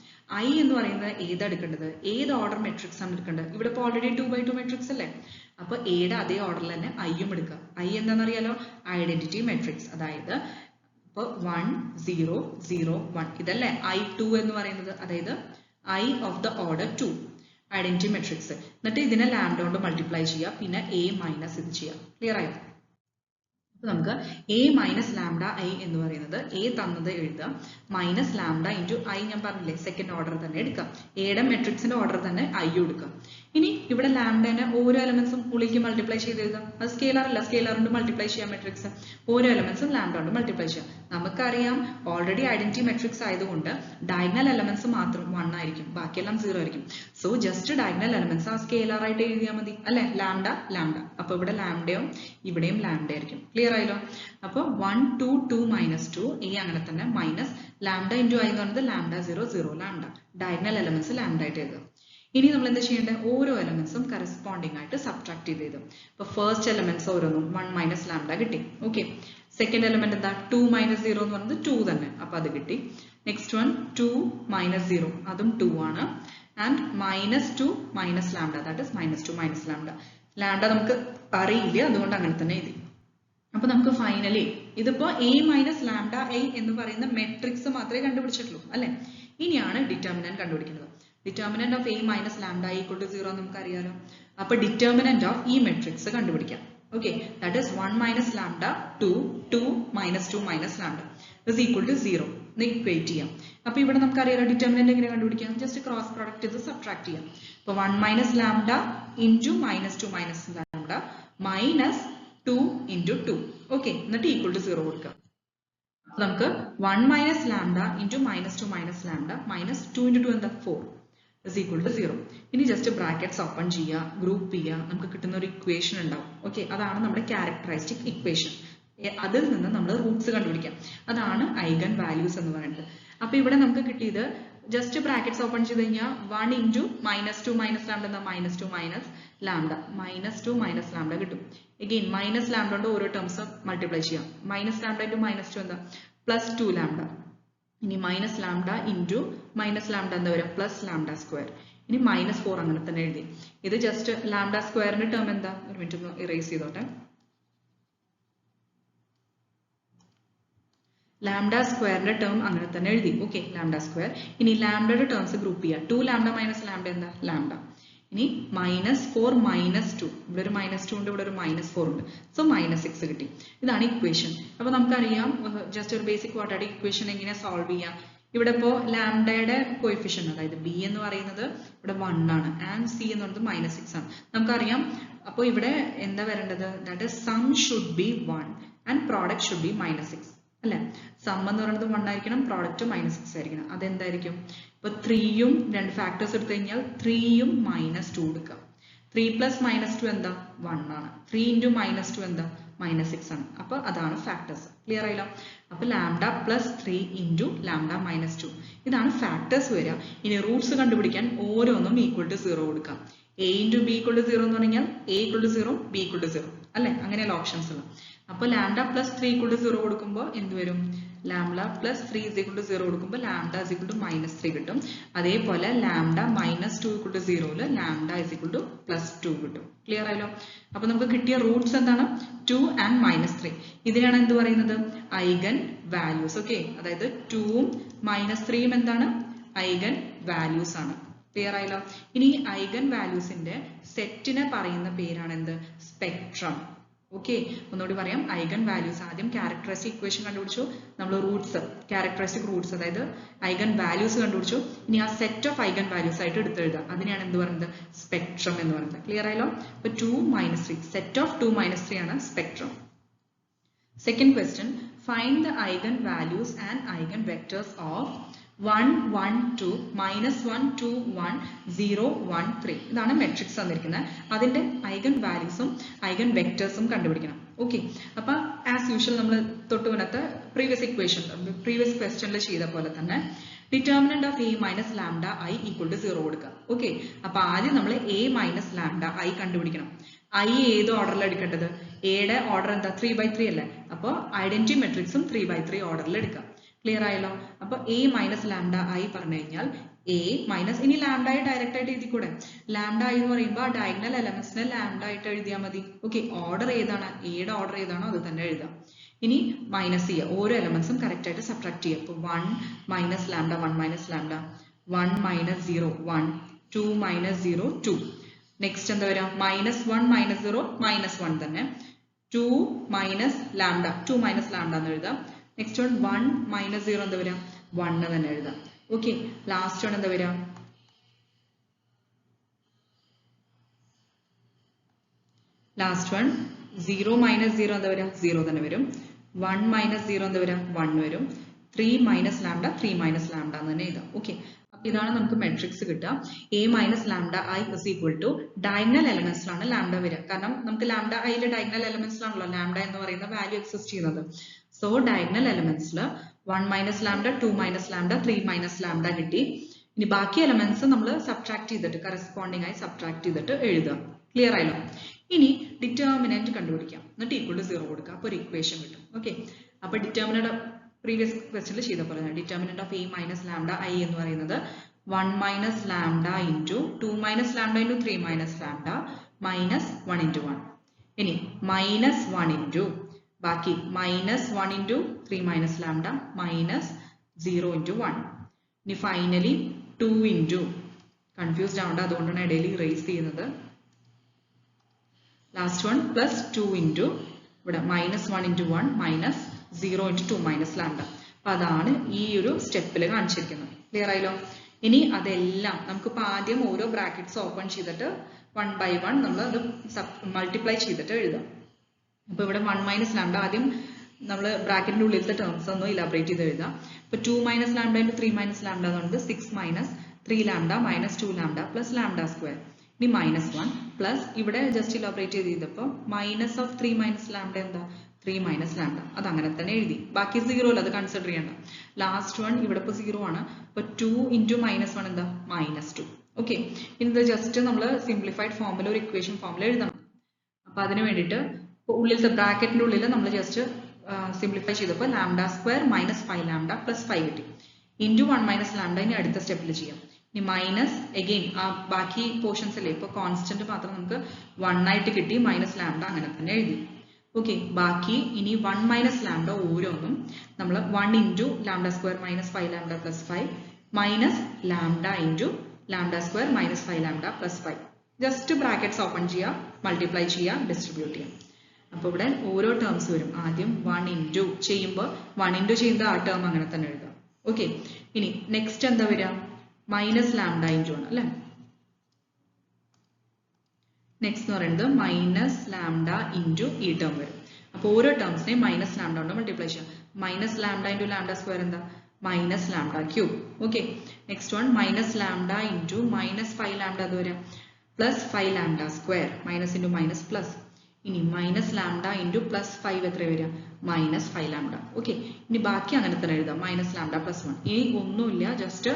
I എന്ന് പറയുന്നത് ഏതാ എടുക്കേണ്ടത്? ഏത് ഓർഡർ മെട്രിക്സ് ആണ് എടുക്കേണ്ടത്? ഇവിടെ ഇപ്പോൾ ഓൾറെഡി 2 by 2 മെട്രിക്സ് അല്ലേ. അപ്പൊ എയുടെ അതേ ഓർഡറിൽ തന്നെ ഐയും എടുക്കുക. ഐ എന്താണെന്നറിയാലോ? Identity matrix. അതായത് ഇപ്പൊ 1, 0, 0, 1 ഇതല്ലേ I2 എന്ന് പറയുന്നത്. അതായത് I of the order 2 identity matrix. എന്നിട്ട് ഇതിനെ ലാംഡ കൊണ്ട് മൾട്ടിപ്ലൈ ചെയ്യുക, പിന്നെ A മൈനസ് ഇത് ചെയ്യുക. ക്ലിയർ ആയോ? നമുക്ക് A മൈനസ് ലാംഡ I എന്ന് പറയുന്നത് A തന്നത് എഴുതുക, മൈനസ് ലാംഡ ഇൻറ്റു I ഞാൻ പറഞ്ഞില്ലേ സെക്കൻഡ് ഓർഡർ തന്നെ എടുക്കാം. എയുടെ മെട്രിക്സിന്റെ ഓർഡർ തന്നെ I എടുക്കാം. ഇനി ഇവിടെ ലാംഡനെ ഓരോ എലമെന്റ്സും ഉള്ളിലേക്ക് മൾട്ടിപ്ലൈ ചെയ്ത് എഴുതാം. അത് സ്കെയിലർ അല്ല, സ്കെയിലർ കൊണ്ട് മൾട്ടിപ്ലൈ ചെയ്യാം മെട്രിക്സ്. ഓരോ എലമെന്റ്സും ലാംഡ കൊണ്ട് മൾട്ടിപ്ലൈ ചെയ്യാം. നമുക്കറിയാം ഓൾറെഡി ഐഡന്റിറ്റി മെട്രിക്സ് ആയതുകൊണ്ട് ഡയഗണൽ എലമെന്റ്സ് മാത്രം 1 ആയിരിക്കും, ബാക്കിയെല്ലാം 0 ആയിരിക്കും. സോ ജസ്റ്റ് ഡയഗണൽ എലമെന്റ്സ് ആ സ്കെയിലർ ആയിട്ട് എഴുതിയാൽ മതി അല്ലെ. Lambda lambda. അപ്പൊ ഇവിടെ ലാംഡയും ഇവിടെയും ലാംഡ ആയിരിക്കും. ക്ലിയർ ആയല്ലോ? അപ്പൊ 1, 2, 2 minus 2 A അങ്ങനെ തന്നെ മൈനസ് ലാംഡ ഇൻറ്റു I എന്ന് പറയുന്നത് lambda 0, 0 lambda. Diagonal elements lambda ആയിട്ട് എഴുതുക. ഇനി നമ്മൾ എന്താ ചെയ്യേണ്ടത്? ഓരോ എലമെന്റ്സും കറസ്പോണ്ടിങ് ആയിട്ട് സബ്ട്രാക്ട് ചെയ്ത് എഴുതും. ഇപ്പൊ ഫസ്റ്റ് എലമെന്റ്സ് ഓരോന്നും 1 മൈനസ് ലാംഡ കിട്ടി. ഓക്കെ, സെക്കൻഡ് എലമെന്റ് എന്താ? 2 minus 0 എന്ന് പറയുന്നത് 2 തന്നെ, അപ്പൊ അത് കിട്ടി. നെക്സ്റ്റ് വൺ 2 minus 0, അതും 2 ആണ്. And minus 2 minus lambda, that is minus 2 minus lambda. Lambda നമുക്ക് അറിയില്ല, അതുകൊണ്ട് അങ്ങനെ തന്നെ എഴുതി. അപ്പൊ നമുക്ക് ഫൈനലി ഇതിപ്പോ A മൈനസ് ലാംഡ I എന്ന് പറയുന്ന മെട്രിക്സ് മാത്രമേ കണ്ടുപിടിച്ചിട്ടുള്ളൂ അല്ലെ. ഇനിയാണ് ഡിറ്റർമിനന്റ് കണ്ടുപിടിക്കുന്നത്. Determinant of A minus lambda I equal to 0 നമുക്ക് അറിയാലോ. അപ്പൊ ഡിറ്റർമിനന്റ് ഓഫ് ഈ മെട്രിക്സ് കണ്ടുപിടിക്കാം. Okay, that is 1 minus lambda 2, 2 minus 2 minus lambda is equal to 0 എന്ന് ഇക്വേറ്റ് ചെയ്യാം. അപ്പൊ ഇവിടെ നമുക്ക് അറിയാലോ ഡിറ്റർമിനന്റ് എങ്ങനെ കണ്ടുപിടിക്കാം? ജസ്റ്റ് ക്രോസ് പ്രോഡക്റ്റ് ചെയ്ത് സബ്ട്രാക്ട് ചെയ്യാം. അപ്പൊ 1 minus lambda into minus 2 minus lambda minus 2 into 2. Okay, എന്നിട്ട് ഈക്വൽ ടു 0 കൊടുക്കുക. നമുക്ക് 1 minus lambda into minus 2 minus lambda minus 2 into 2 എന്താ? 4 is equal to 0. ഇനി ജസ്റ്റ് ബ്രാക്കറ്റ്സ് ഓപ്പൺ ചെയ്യുക, ഗ്രൂപ്പ് ചെയ്യുക, നമുക്ക് കിട്ടുന്ന ഒരു ഇക്വേഷൻ ഉണ്ടാവും. ഓക്കെ, അതാണ് നമ്മുടെ ക്യാരക്ടറിസ്റ്റിക് ഇക്വേഷൻ. അതിൽ നിന്ന് നമ്മൾ റൂട്ട്സ് കണ്ടുപിടിക്കാം. അതാണ് ഐഗൻ വാല്യൂസ് എന്ന് പറയുന്നത്. അപ്പൊ ഇവിടെ നമുക്ക് കിട്ടിയത് ജസ്റ്റ് ബ്രാക്കറ്റ്സ് ഓപ്പൺ ചെയ്ത് കഴിഞ്ഞാൽ 1 ഇൻറ്റു -2 മൈനസ് ലാംഡ എന്താ -2 മൈനസ് ലാംഡ -2 മൈനസ് ലാംഡ കിട്ടും. എഗെയിൻ മൈനസ് ലാംഡ കൊണ്ട് ഓരോ ടേംസ് മൾട്ടിപ്ലൈ ചെയ്യാം. മൈനസ് ലാംഡ ഇൻറ്റു -2 എന്താ +2 ലാംഡ. ഇനി minus lambda into minus lambda എന്താ വരിക +λ സ്ക്വയർ. ഇനി -4 അങ്ങനെ തന്നെ എഴുതി. ഇത് ജസ്റ്റ് ലാംഡ സ്ക്വയറിന്റെ ടേം എന്താ, ഒരു മിനിറ്റ് ഒന്ന് ഇറേസ് ചെയ്തോട്ടെ. ലാംഡ സ്ക്വയറിന്റെ ടേം അങ്ങനെ തന്നെ എഴുതി. Okay, lambda square. ഇനി ലാംഡയുടെ ടേംസ് ഗ്രൂപ്പ് ചെയ്യുക. 2 ലാംഡ മൈനസ് ലാംഡ എന്താ ലാംഡ. ഇനി -4 -2, ഇവിടെ ഒരു -2 ഉണ്ട്, ഇവിടെ ഒരു -4 ഉണ്ട്. സോ -6 കിട്ടി. ഇതാണ് ഇക്വേഷൻ. അപ്പൊ നമുക്കറിയാം ജസ്റ്റ് ഒരു ബേസിക് ക്വാഡ്രാറ്റിക് ഇക്വേഷൻ എങ്ങനെ സോൾവ് ചെയ്യാം. ഇവിടെ ഇപ്പോൾ ലാംഡയുടെ കോഎഫിഷ്യന്റ് അതായത് ബി എന്ന് പറയുന്നത് ഇവിടെ 1 ആണ് ആൻഡ് സി എന്ന് പറയുന്നത് -6 ആണ് നമുക്കറിയാം. അപ്പോൾ ഇവിടെ എന്താ വരേണ്ടത്, that is sum should be 1 and product should be -6 അല്ലെ. സം എന്ന് പറയുന്നത് 1 ആയിരിക്കണം, പ്രോഡക്റ്റ് -6 ആയിരിക്കണം. അതെന്തായിരിക്കും, ഇപ്പൊ 3യും രണ്ട് ഫാക്ടേഴ്സ് എടുത്തു കഴിഞ്ഞാൽ 3യും -2 എടുക്കാം. 3 + -2 എന്താ 1 ആണ്. 3 × -2 എന്താ -6 ആണ്. അപ്പൊ അതാണ് ഫാക്ടേഴ്സ്. ക്ലിയർ ആയില്ലോ. അപ്പൊ ലാംഡ +3 × ലാംഡ -2 ഇതാണ് ഫാക്ടേഴ്സ് വരിക. ഇനി റൂട്ട്സ് കണ്ടുപിടിക്കാൻ ഓരോന്നും =0 കൊടുക്കാം. a × b = 0 എന്ന് പറഞ്ഞാൽ a = 0 b = 0 അല്ലെ, അങ്ങനെയുള്ള ഓപ്ഷൻസ് ഉള്ളത്. അപ്പോൾ ലാംഡ +3 = 0 കൊടുക്കുമ്പോൾ എന്ത് വരും, ലാംഡ +3 = 0 കൊടുക്കുമ്പോൾ ലാംഡ -3 കിട്ടും. അതേപോലെ ലാംഡ -2 = 0 ലാംഡ +2 കിട്ടും. ക്ലിയർ ആയല്ലോ. അപ്പൊ നമുക്ക് കിട്ടിയ റൂട്ട്സ് എന്താണ് 2 and -3. ഇതിനാണ് എന്ത് പറയുന്നത്, ഐഗൻ വാല്യൂസ്. ഓക്കെ, അതായത് 2ഉം -3യും എന്താണ് ഐഗൻ വാല്യൂസ് ആണ്. ക്ലിയർ ആയല്ലോ. ഇനി ഐഗൻ വാല്യൂസിന്റെ സെറ്റിനെ പറയുന്ന പേരാണ് എന്ത്, സ്പെക്ട്രം. ഓക്കെ, ഒന്നുകൂടി പറയാം. ഐഗൻ വാല്യൂസ് ആദ്യം ക്യാരക്ടറിസ്റ്റിക് ഇക്വേഷൻ കണ്ടുപിടിച്ചു, നമ്മൾ റൂട്ട്സ് ക്യാരക്ടറിസ്റ്റിക് റൂട്ട്സ് അതായത് ഐഗൻ വാല്യൂസ് കണ്ടുപിടിച്ചു. ഇനി ആ സെറ്റ് ഓഫ് ഐഗൻ വാല്യൂസ് ആയിട്ട് എടുത്തെഴുതാം. അതിനെയാണ് എന്ത് പറയുന്നത്, സ്പെക്ട്രം എന്ന് പറയുന്നത്. ക്ലിയർ ആയല്ലോ. അപ്പൊ 2 - 3 സെറ്റ് ഓഫ് 2 - 3 ആണ് spectrum. Second question, find the eigen values and eigen vectors of 1 1 2 -1 2 1 0 1 3. ഇതാണ് മെട്രിക്സ് തന്നിരിക്കുന്നത്. അതിന്റെ ഐഗൻ വാല്യൂസും ഐഗൻ വെക്ടേഴ്സും കണ്ടുപിടിക്കണം. ഓക്കെ, അപ്പൊ ആസ് യൂഷ്വൽ നമ്മൾ തൊട്ടുമുന്നത്തെ പ്രീവിയസ് ക്വസ്റ്റ്യനിൽ ചെയ്ത പോലെ തന്നെ ഡിറ്റർമിനന്റ് ഓഫ് a - λi = 0 കൊടുക്കുക. ഓക്കെ, അപ്പൊ ആദ്യം നമ്മൾ a - λi കണ്ടുപിടിക്കണം. i ഏത് ഓർഡറിൽ എടുക്കേണ്ടത്, എയുടെ ഓർഡർ എന്താ 3/3 അല്ലേ. അപ്പോൾ ഐഡന്റിറ്റി മെട്രിക്സും 3/3 ഓർഡറിൽ എടുക്കാം. ക്ലിയർ ആയല്ലോ. അപ്പൊ a - λi പറഞ്ഞു കഴിഞ്ഞാൽ ഇനി ലാംഡയെ ഡയറക്റ്റ് ആയിട്ട് എഴുതിക്കൂടെ. ലാംഡ എന്ന് പറയുമ്പോൾ ഡയഗണൽ എലമെന്റ്സിനെ ലാംഡ ആയിട്ട് എഴുതിയാൽ മതി. ഓക്കെ, ഓർഡർ ഏതാണ്, എയുടെ ഓർഡർ ഏതാണോ അത് തന്നെ എഴുതാം. ഇനി മൈനസ് ചെയ്യുക, ഓരോ എലമെന്റ്സും കറക്റ്റ് ആയിട്ട് സബ്ട്രാക്ട് ചെയ്യുക. അപ്പൊ 1 - λ 1 - λ 1 - 0 1 2 - 0 2. നെക്സ്റ്റ് എന്താ വരിക, -1 - 0 -1 തന്നെ. 2 - λ 2 - λ എന്ന് എഴുതാം. നെക്സ്റ്റ് 1 - 0 എന്താ വരിക 1 തന്നെ എഴുതാം. ഓക്കെ, ലാസ്റ്റ് എന്താ വരിക, ലാസ്റ്റ് 0 - 0 എന്താ വരിക 0 തന്നെ വരും. 1 - 0 എന്താ വരിക 1 വരും. 3 - λ 3 - λ എന്ന് തന്നെ എഴുതാം. ഓക്കെ, അപ്പൊ ഇതാണ് നമുക്ക് മെട്രിക്സ് കിട്ടുക. a - λi = ഡയഗണൽ എലമെന്റ്സിലാണ് ലാംഡ വരിക. കാരണം നമുക്ക് ലാംഡ ഐയിലെ ഡയഗണൽ എലമെന്റ്സിലാണല്ലോ ലാംഡ എന്ന് പറയുന്ന വാല്യൂ എക്സിസ്റ്റ് ചെയ്യുന്നത്. സോ ഡയഗണൽ എലമെന്റ്സിൽ 1 - λ 2 - λ 3 - λ കിട്ടി. ഇനി ബാക്കി എലമെന്റ്സ് നമ്മൾ സബ്ട്രാക്ട് ചെയ്തിട്ട് കറസ്പോണ്ടിങ് ആയി സബ്ട്രാക്ട് ചെയ്തിട്ട് എഴുതുക. ക്ലിയർ ആയല്ലോ. ഇനി ഡിറ്റർമിനന്റ് കണ്ടുപിടിക്കാം, എന്നിട്ട് =0 കൊടുക്കുക. അപ്പോൾ ഒരു ഇക്വേഷൻ കിട്ടും. ഓക്കെ, അപ്പൊ ഡിറ്റർമിനന്റ് പ്രീവിയസ് ക്വസ്റ്റ്യനിൽ ചെയ്ത പോലെ ഡിറ്റർമിനന്റ് ഓഫ് a - λi എന്ന് പറയുന്നത് 1 - λ × 2 - λ × 3 - λ -1 × 1. ഇനി -1 × ബാക്കി -1 × 3 - λ -0 × 1. ഇനി ഫൈനലി 2 × കൺഫ്യൂസ്ഡ് ആവണ്ട, അതുകൊണ്ടാണ് ഇടയിൽ ഇറേസ് ചെയ്യുന്നത്. ലാസ്റ്റ് +2 × ഇവിടെ -1 × 1 -0 × 2 - λ. അപ്പൊ അതാണ് ഈ ഒരു സ്റ്റെപ്പിൽ കാണിച്ചിരിക്കുന്നത്. ക്ലിയർ ആയല്ലോ. ഇനി അതെല്ലാം നമുക്കിപ്പോൾ ആദ്യം ഓരോ ബ്രാക്കറ്റ്സ് ഓപ്പൺ ചെയ്തിട്ട് 1 by 1 നമ്മൾ അത് മൾട്ടിപ്ലൈ ചെയ്തിട്ട് എഴുതാം. അപ്പൊ ഇവിടെ 1 - λ ആദ്യം നമ്മൾ ബ്രാക്കറ്റിന്റെ ഉള്ളിലത്തെ ടേംസ് ഒന്ന് ഇലാബറേറ്റ് ചെയ്ത് എഴുതാം. ഇപ്പൊ 2 - λ × 3 - λ എന്ന് പറയുന്നത് 6 - 3 λ -2 λ + λ². ഇനി -1 പ്ലസ് ഇവിടെ ജസ്റ്റ് ഇലാബറേറ്റ് ചെയ്തപ്പോൾ -3 - λ എന്താ 3 minus lambda. അത് അങ്ങനെ തന്നെ എഴുതി. ബാക്കി 0 അല്ല, അത് കൺസിഡർ ചെയ്യണ്ട. ലാസ്റ്റ് വൺ ഇവിടെ ഇപ്പോൾ 0 ആണ്. അപ്പോൾ 2 into -1 എന്താ? -2. ഓക്കെ, ഇനി ഇത് ജസ്റ്റ് നമ്മൾ സിംപ്ലിഫൈഡ് ഫോമിൽ ഒരു ഇക്വേഷൻ ഫോമിൽ എഴുതണം. അപ്പോൾ അതിന് വേണ്ടിയിട്ട് ഉള്ളിലത്തെ ബ്രാക്കറ്റിൻ്റെ ഉള്ളിൽ നമ്മൾ ജസ്റ്റ് സിംപ്ലിഫൈ ചെയ്തപ്പോൾ lambda square minus 5 lambda plus 5 കിട്ടി. ഇൻറ്റു 1 മൈനസ് ലാംഡ ഇനി അടുത്ത സ്റ്റെപ്പിൽ ചെയ്യാം. ഇനി മൈനസ് എഗെയിൻ ആ ബാക്കി പോർഷൻസ് അല്ലേ, ഇപ്പോൾ കോൺസ്റ്റന്റ് മാത്രം നമുക്ക് 1 ആയിട്ട് കിട്ടി, മൈനസ് ലാംഡ അങ്ങനെ തന്നെ എഴുതി. ഓക്കെ, ബാക്കി ഇനി 1 മൈനസ് ലാംഡ ഓരോന്നും നമ്മൾ 1 into lambda square minus 5 lambda plus 5 minus lambda into lambda square minus 5 lambda plus 5. Just brackets open ചെയ്യുക, മൾട്ടിപ്ലൈ ചെയ്യുക, ഡിസ്ട്രിബ്യൂട്ട് ചെയ്യാം. അപ്പോൾ ഇവിടെ ഓരോ ടേംസ് വരും. ആദ്യം 1 ഇൻറ്റു ചെയ്യുമ്പോൾ 1 ഇൻറ്റു ചെയ്യുമ്പോൾ ആ ടേം അങ്ങനെ തന്നെ എഴുതാം. ഓക്കെ, ഇനി നെക്സ്റ്റ് എന്താ വരിക? മൈനസ് ലാംഡ ഇൻറ്റു ആണ് അല്ലേ. നെക്സ്റ്റ് എന്ന് പറയുന്നത് മൈനസ് ലാംഡ ഇൻറ്റു ഈ ടേം വരും. അപ്പോൾ ഓരോ ടേംസിനെയും മൈനസ് ലാംഡ കൊണ്ട് മൾട്ടിപ്ലൈ ചെയ്യാം. Minus lambda into lambda square എന്താ? Minus lambda cube. Okay, next one minus lambda into minus 5 lambda അത് വരാം plus 5 lambda square, minus into minus plus. ഇനി മൈനസ് ലാംഡ ഇൻറ്റു പ്ലസ് 5 എത്ര വരിക? Minus 5 lambda. ഓക്കെ, ഇനി ബാക്കി അങ്ങനെ തന്നെ എഴുതാം, മൈനസ് ലാംഡ പ്ലസ് 1. ഇനി ഒന്നുമില്ല, ജസ്റ്റ്